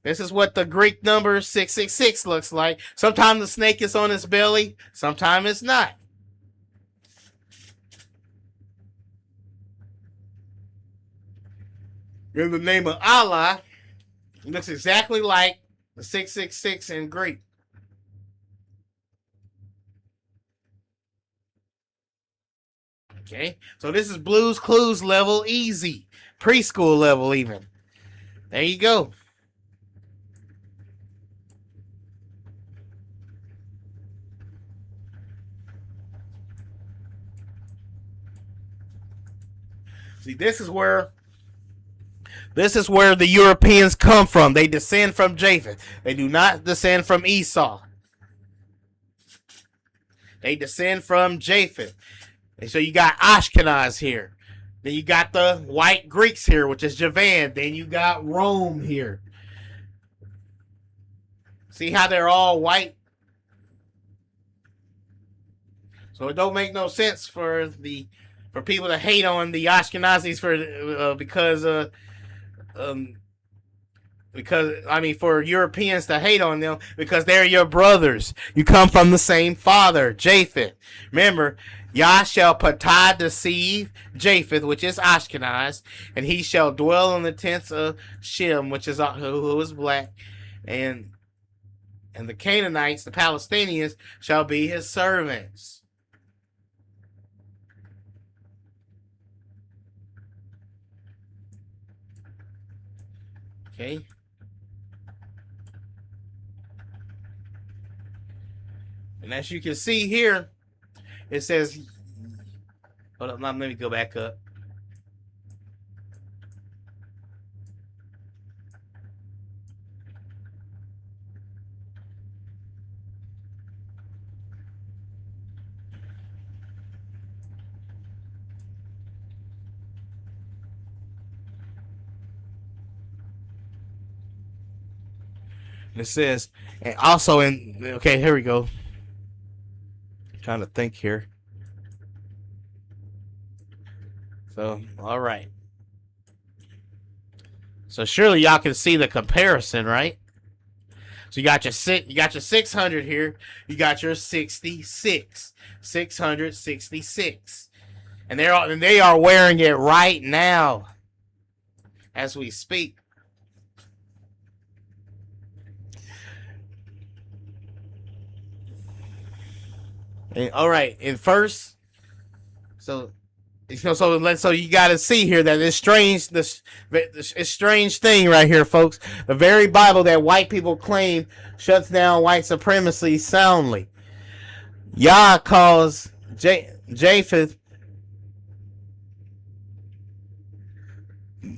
This is what the Greek number 666 looks like. Sometimes the snake is on its belly, sometimes it's not. In the name of Allah, it looks exactly like the 666 in Greek. Okay, so this is Blue's Clues level easy. Preschool level even. There you go. See, this is where the Europeans come from. They descend from Japheth. They do not descend from Esau. They descend from Japheth. And so you got Ashkenaz here. Then you got the white Greeks here, which is Javan. Then you got Rome here. See how they're all white? So it don't make no sense for people to hate on the Ashkenazis um, for Europeans to hate on them because they're your brothers. You come from the same father, Japheth. Remember, Yah shall patah deceive Japheth, which is Ashkenaz, and he shall dwell in the tents of Shem, which is who is black, and the Canaanites, the Palestinians, shall be his servants. Okay. And as you can see here, it says, hold up, let me go back up. And it says, and also okay, here we go. I'm trying to think here. So, all right. So surely y'all can see the comparison, right? So you got your 600 here. You got your 66, 666, and they are wearing it right now, as we speak. And, all right, and first, so you got to see here that this strange thing right here, folks. The very Bible that white people claim shuts down white supremacy soundly. Yah calls Japheth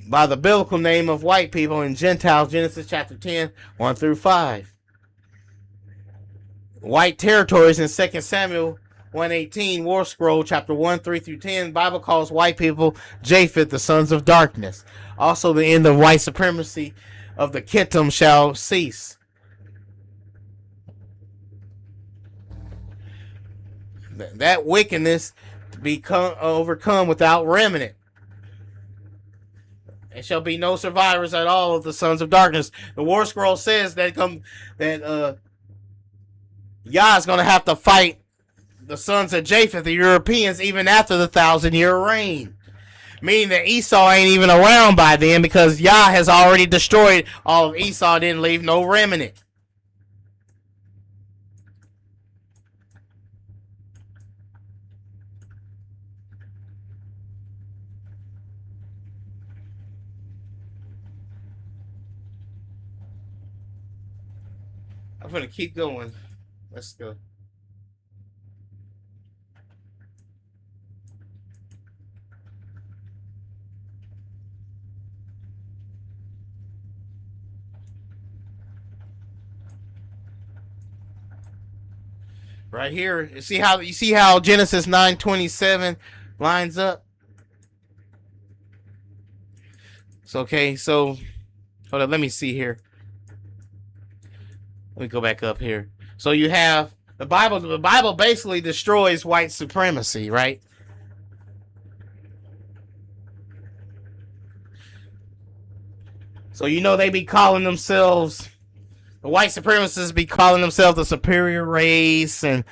by the biblical name of white people and Gentiles, Genesis chapter 10, 1 through 5. White territories in 2 Samuel 1:18, War Scroll, chapter 1, 3 through 10, Bible calls white people Japheth, the sons of darkness. Also, the end of white supremacy of the Kittim shall cease. That wickedness to be overcome without remnant. There shall be no survivors at all of the sons of darkness. The War Scroll says that Yah is going to have to fight the sons of Japheth, the Europeans, even after the 1,000-year reign. Meaning that Esau ain't even around by then because Yah has already destroyed all of Esau, didn't leave no remnant. I'm going to keep going. Let's go. Right here, you see how Genesis 9:27 lines up? So okay, so hold on, let me see here. Let me go back up here. So you have the Bible. The Bible basically destroys white supremacy, right? So they be calling themselves, the white supremacists be calling themselves the superior race, and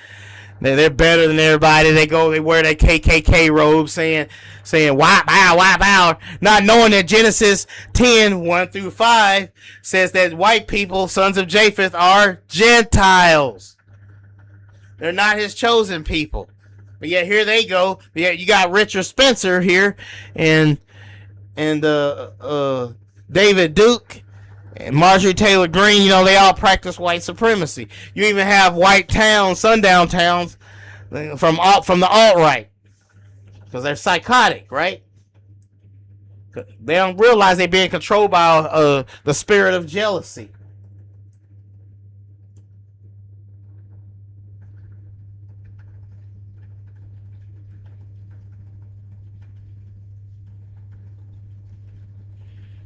they're better than everybody. They wear their KKK robes, saying wipe out, not knowing that Genesis 10, 1 through 5 says that white people, sons of Japheth, are Gentiles. They're not his chosen people. But yet here they go. Yeah, you got Richard Spencer here, and David Duke and Marjorie Taylor Greene. They all practice white supremacy. You even have white towns, sundown towns, from the alt-right, because they're psychotic, right? They don't realize they're being controlled by the spirit of jealousy.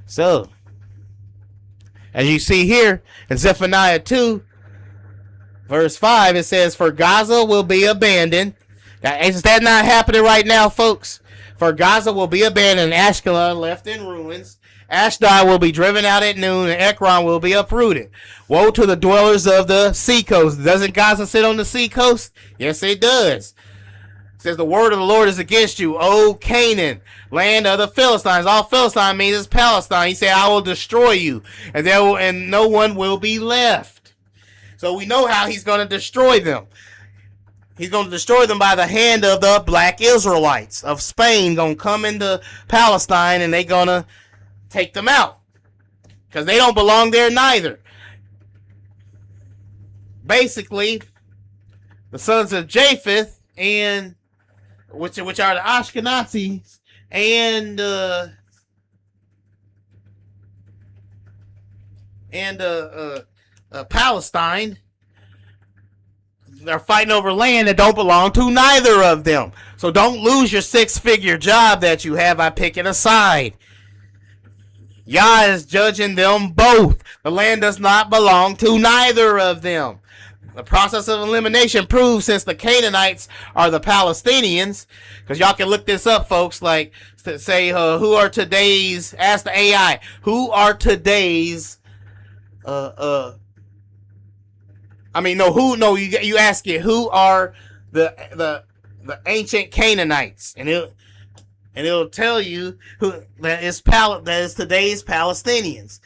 So, as you see here in Zephaniah 2, verse 5, it says, "For Gaza will be abandoned, Is that not happening right now, folks? For Gaza will be abandoned, Ashkelon left in ruins. Ashdod will be driven out at noon, and Ekron will be uprooted. Woe to the dwellers of the seacoast. Doesn't Gaza sit on the seacoast? Yes, it does. It says the word of the Lord is against you, O Canaan, land of the Philistines. All Philistine means is Palestine. He said, I will destroy you, and no one will be left. So we know how he's going to destroy them. He's going to destroy them by the hand of the black Israelites of Spain. Going to come into Palestine, and they're going to take them out. Because they don't belong there neither. Basically, the sons of Japheth, and which are the Ashkenazis, and Palestine, they're fighting over land that don't belong to neither of them. So don't lose your six-figure job that you have by picking a side. Yah is judging them both. The land does not belong to neither of them. The process of elimination proves, since the Canaanites are the Palestinians, because y'all can look this up, folks, like say who are today's, ask the AI, who are today's you ask it, who are the ancient Canaanites, and it'll tell you who that is today's Palestinians,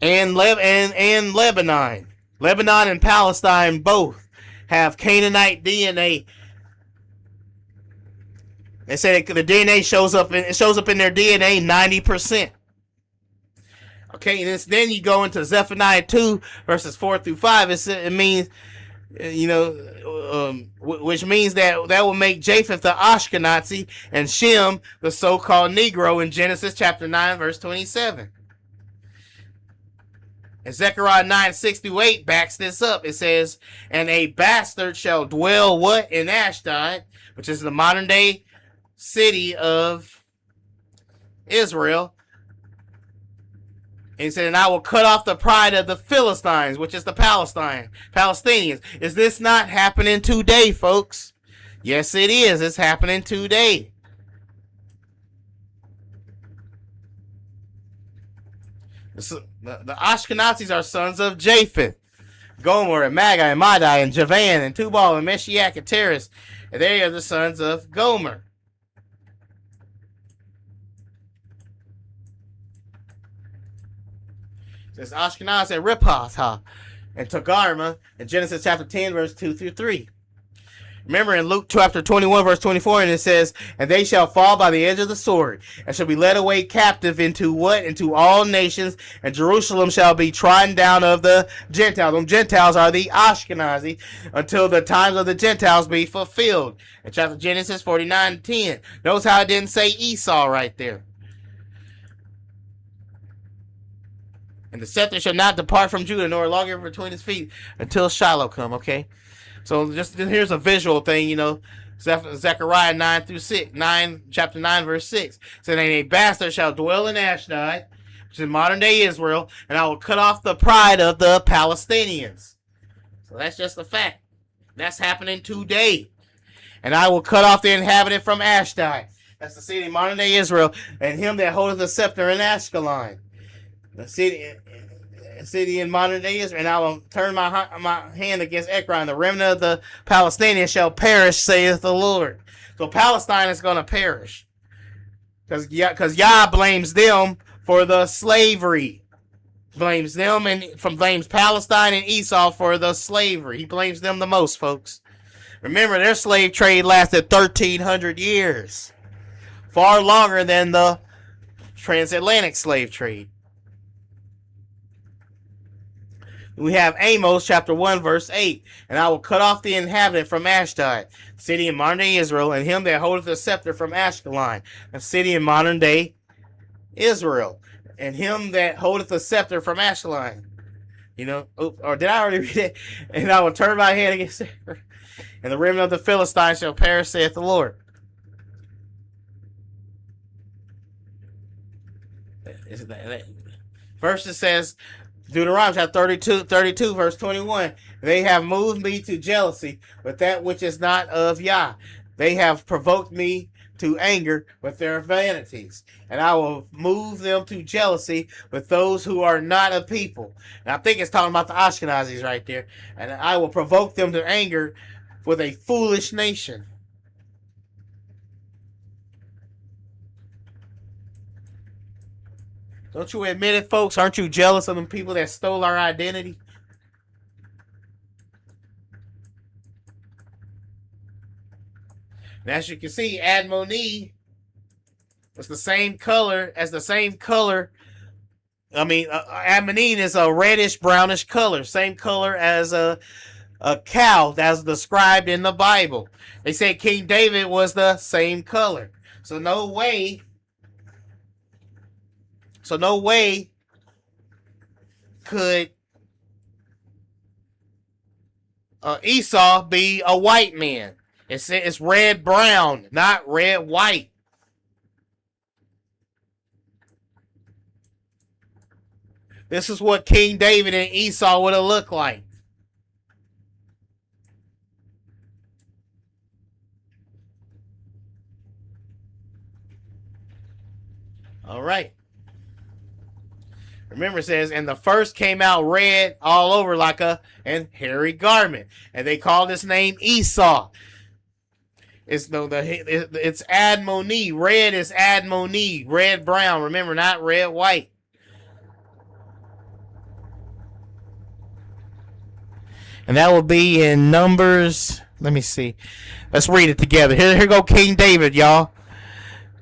and Lebanon. Lebanon and Palestine both have Canaanite DNA. They say the DNA shows up in their DNA 90%. Okay, and then you go into Zephaniah 2 verses 4 through 5. It means, which means that will make Japheth the Ashkenazi and Shem the so-called Negro in Genesis chapter 9 verse 27. And Zechariah 9:6-8 backs this up. It says, and a bastard shall dwell what? In Ashdod, which is the modern day city of Israel. And he said, and I will cut off the pride of the Philistines, which is the Palestinians. Is this not happening today, folks? Yes, it is. It's happening today. The Ashkenazis are sons of Japheth, Gomer, and Maggai, and Madai, and Javan, and Tubal, and Meshiach, and Teres. And they are the sons of Gomer. It says Ashkenaz and Riphath, and Togarmah, in Genesis chapter 10, verse 2 through 3. Remember in Luke chapter 21, verse 24, and it says, and they shall fall by the edge of the sword, and shall be led away captive into what? Into all nations, and Jerusalem shall be trodden down of the Gentiles. Them Gentiles are the Ashkenazi, until the times of the Gentiles be fulfilled. In chapter Genesis 49:10. Notice how it didn't say Esau right there. And the scepter shall not depart from Judah, nor longer between his feet, until Shiloh come, okay? So just here's a visual thing, Zechariah 9 chapter 9, verse 6. Said, and a bastard shall dwell in Ashdod, which is modern day Israel, and I will cut off the pride of the Palestinians. So that's just a fact. That's happening today. And I will cut off the inhabitant from Ashdod. That's the city of modern day Israel, and him that holdeth the scepter in Ashkelon. The city in modern day Israel, and I will turn my hand against Ekron. The remnant of the Palestinians shall perish, saith the Lord. So Palestine is going to perish, because Yah blames them for the slavery. Blames them and blames Palestine and Esau for the slavery. He blames them the most, folks. Remember, their slave trade lasted 1,300 years, far longer than the transatlantic slave trade. We have Amos chapter 1 verse 8. And I will cut off the inhabitant from Ashdod, city in modern day Israel, and him that holdeth the scepter from Ashkelon, a city in modern day Israel, and him that holdeth the scepter from Ashkelon. Or did I already read it? And I will turn my hand against it, and the remnant of the Philistines shall perish, saith the Lord. First it says, Deuteronomy chapter 32, verse 21. They have moved me to jealousy with that which is not of Yah. They have provoked me to anger with their vanities. And I will move them to jealousy with those who are not a people. And I think it's talking about the Ashkenazis right there. And I will provoke them to anger with a foolish nation. Don't you admit it, folks? Aren't you jealous of them people that stole our identity? And as you can see, Admoni was the same color as the same color. I mean, Admonin is a reddish brownish color, same color as a cow that's described in the Bible. They say King David was the same color. So no way could Esau be a white man. It's red brown, not red white. This is what King David and Esau would have looked like. All right. Remember, it says, and the first came out red all over like a hairy garment, and they called his name Esau. It's Admoni. Red is Admoni. Red brown. Remember, not red white. And that will be in Numbers. Let me see. Let's read it together. Here go King David, y'all.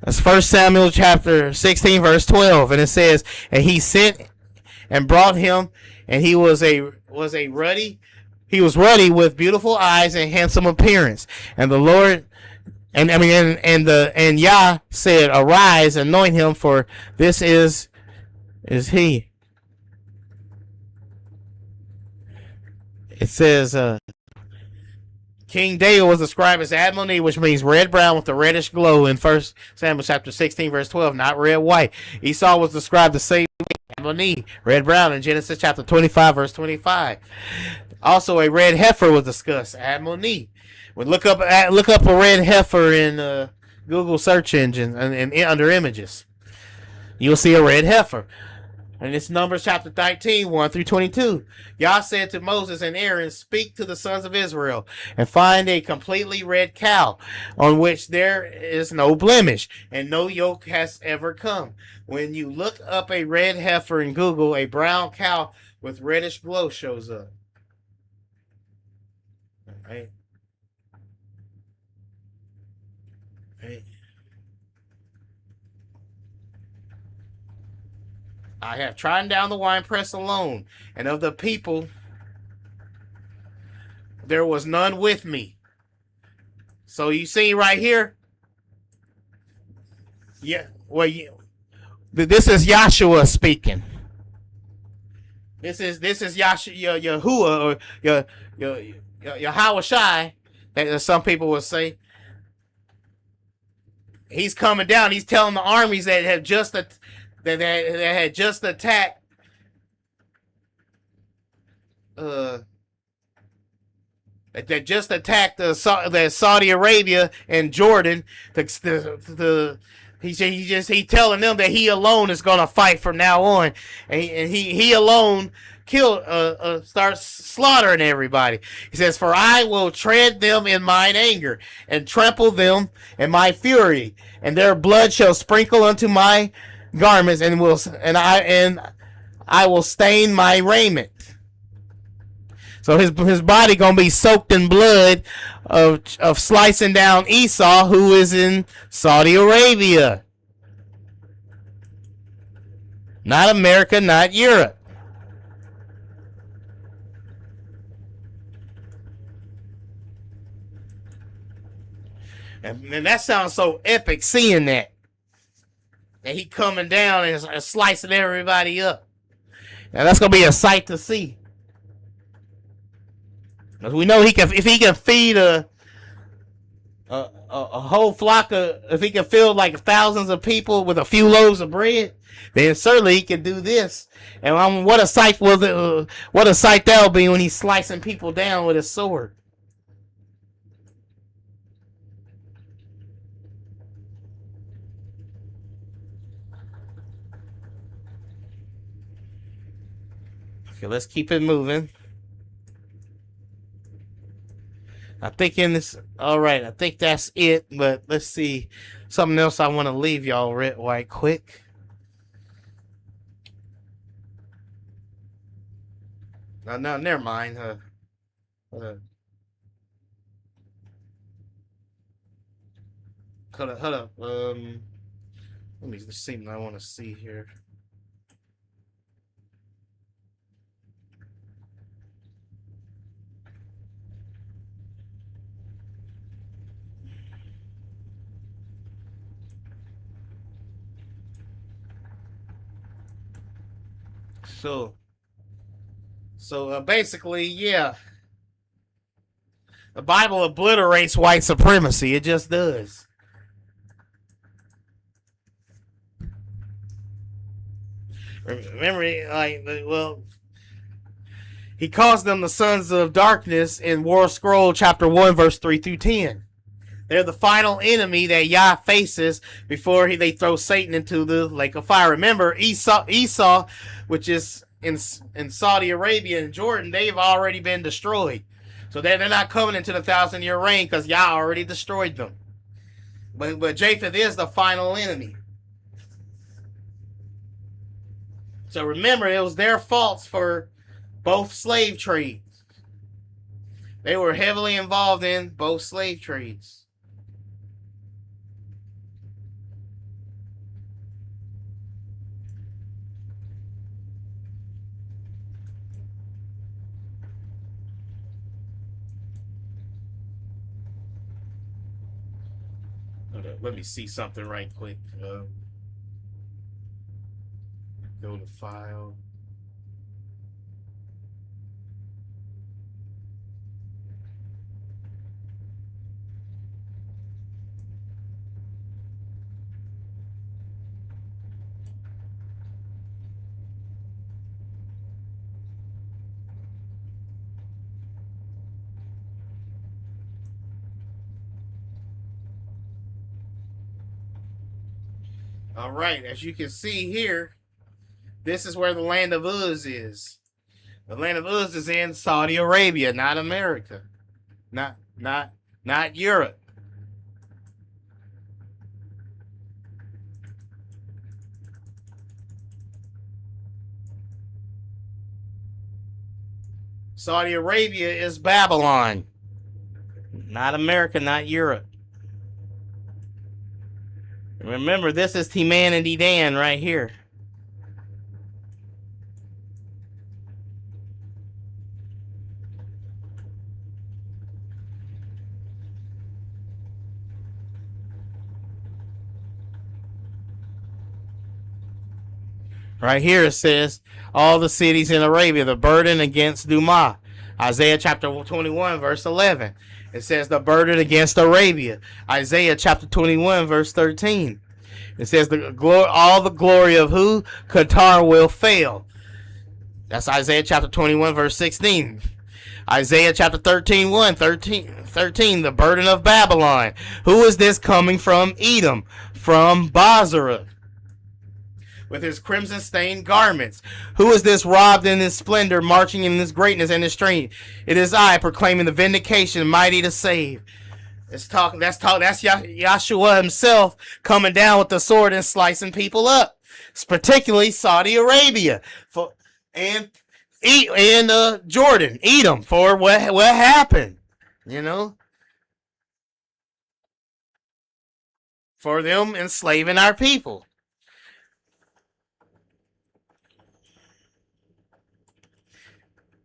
That's 1 Samuel chapter 16, verse 12. And it says, and he sent and brought him, and he was ruddy with beautiful eyes and handsome appearance. And the Lord and Yah said, arise, anoint him, for this is he. It says, King David was described as Admoni, which means red brown with a reddish glow in 1 Samuel chapter 16, verse 12, not red white. Esau was described the same way, Admoni, red brown, in Genesis chapter 25, verse 25. Also, a red heifer was discussed, Admoni. Look up a red heifer in Google search engine and under images. You'll see a red heifer. And it's Numbers chapter 13, 1 through 22. Yah said to Moses and Aaron, speak to the sons of Israel and find a completely red cow on which there is no blemish and no yoke has ever come. When you look up a red heifer in Google, a brown cow with reddish glow shows up. Right. I have trodden down the winepress alone, and of the people there was none with me. So you see right here, yeah. Well, this is Yahshua speaking. This is Yahuwah or Yahweh Shai, as some people would say. He's coming down. He's telling the armies that have just attacked that just attacked the Saudi Arabia and Jordan. He telling them that he alone is going to fight from now on, and he alone starts slaughtering everybody. He says, "For I will tread them in mine anger, and trample them in my fury, and their blood shall sprinkle unto my garments, and I will stain my raiment." So his body gonna be soaked in blood of slicing down Esau, who is in Saudi Arabia, not America, not Europe. And that sounds so epic, seeing that. And he coming down and slicing everybody up. Now that's gonna be a sight to see. Because we know if he can feed a a whole flock of, if he can fill like thousands of people with a few loaves of bread, then certainly he can do this. And what a sight will what a sight that'll be when he's slicing people down with his sword. Okay, let's keep it moving. I think in this, all right, I think that's it. But let's see, something else I want to leave y'all right quick. No, never mind. Uh, hold up. Let me see what I want to see here. So, basically, yeah, the Bible obliterates white supremacy. It just does. Remember, like, well, he calls them the sons of darkness in War Scroll chapter 1, verse 3 through 10. They're the final enemy that Yah faces before they throw Satan into the lake of fire. Remember, Esau, which is in Saudi Arabia and Jordan, they've already been destroyed. So they're not coming into the 1,000-year reign because Yah already destroyed them. But Japheth is the final enemy. So remember, it was their faults for both slave trades. They were heavily involved in both slave trades. Let me see something right quick. Go to file. All right, as you can see here, this is where the land of Uz is. The land of Uz is in Saudi Arabia, not America, not Europe. Saudi Arabia is Babylon, not America, not Europe. Remember, this is Humanity Dan right here. Right here it says, all the cities in Arabia, the burden against Dumah. Isaiah chapter 21, verse 11. It says the burden against Arabia. Isaiah chapter 21, verse 13. It says all the glory of who? Qatar will fail. That's Isaiah chapter 21, verse 16. Isaiah chapter 13, 1, 13, the burden of Babylon. Who is this coming from? Edom, from Basra, with his crimson stained garments. Who is this robed in his splendor, marching in his greatness and his strength? It is I, proclaiming the vindication, mighty to save. That's Yahshua himself coming down with the sword and slicing people up. It's particularly Saudi Arabia and Jordan, Edom, for what happened, you know, for them enslaving our people.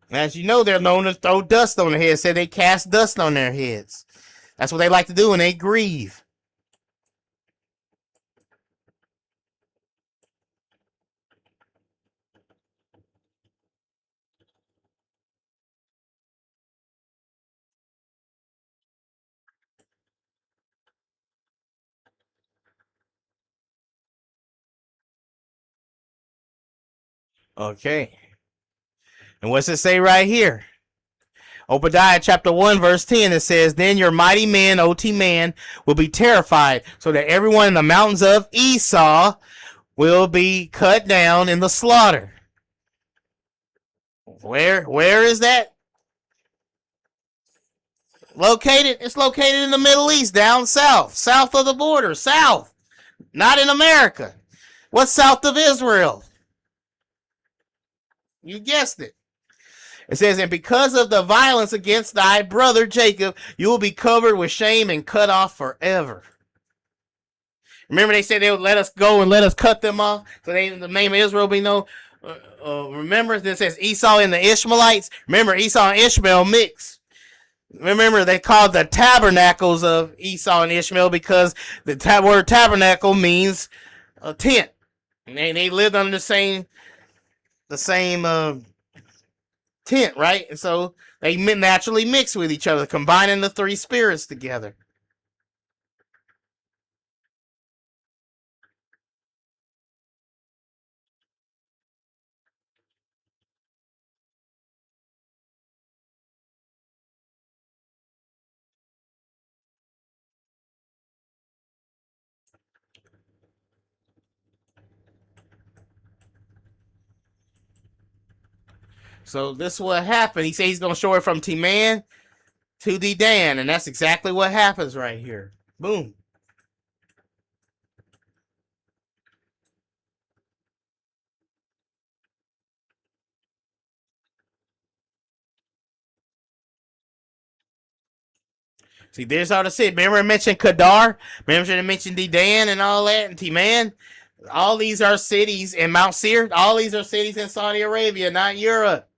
As you know, they're known to throw dust on their heads. Say they cast dust on their heads. That's what they like to do when they grieve. Okay. And what's it say right here? Obadiah chapter 1 verse 10, it says, then your mighty men, OT man, will be terrified, so that everyone in the mountains of Esau will be cut down in the slaughter. Where is that located? It's located in the Middle East, down south of the border, south. Not in America. What's south of Israel? You guessed it. It says, and because of the violence against thy brother Jacob, you will be covered with shame and cut off forever. Remember they said they would let us go and let us cut them off, so the name of Israel be known. Remember, this says Esau and the Ishmaelites. Remember, Esau and Ishmael mix. Remember, they called the tabernacles of Esau and Ishmael because the word tabernacle means a tent. And they lived under the same tent, right? And so they naturally mix with each other, combining the three spirits together. So this is what happened. He said he's going to show it from T-Man to D-Dan, and that's exactly what happens right here. Boom. See, there's all the shit. Remember I mentioned Kadar? Remember I mentioned D-Dan and all that, and T-Man? All these are cities in Mount Seir. All these are cities in Saudi Arabia, not Europe.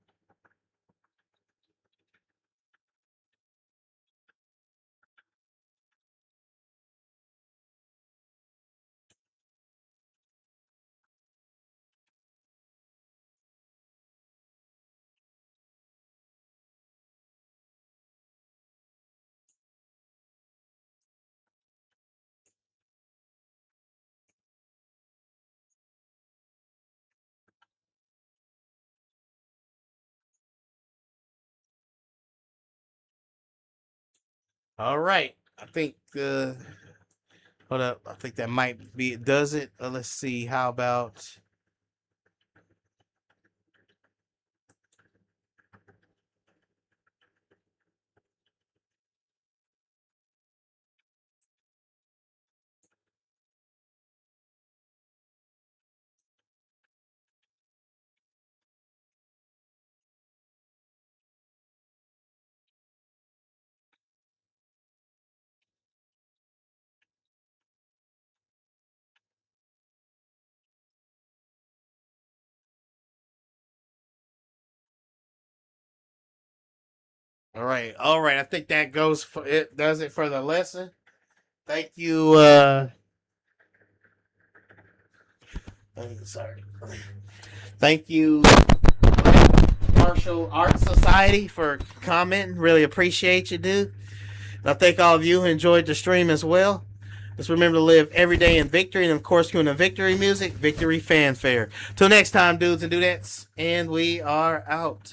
All right. I think, hold up. I think that might be, does it? Let's see. How about, all right. All right. I think that goes for it. Does it for the lesson. Thank you. Sorry. Thank you, Martial Arts Society, for commenting. Really appreciate you, dude. And I thank all of you who enjoyed the stream as well. Just remember to live every day in victory, and of course, doing the victory music, victory fanfare. Till next time, dudes and dudettes, and we are out.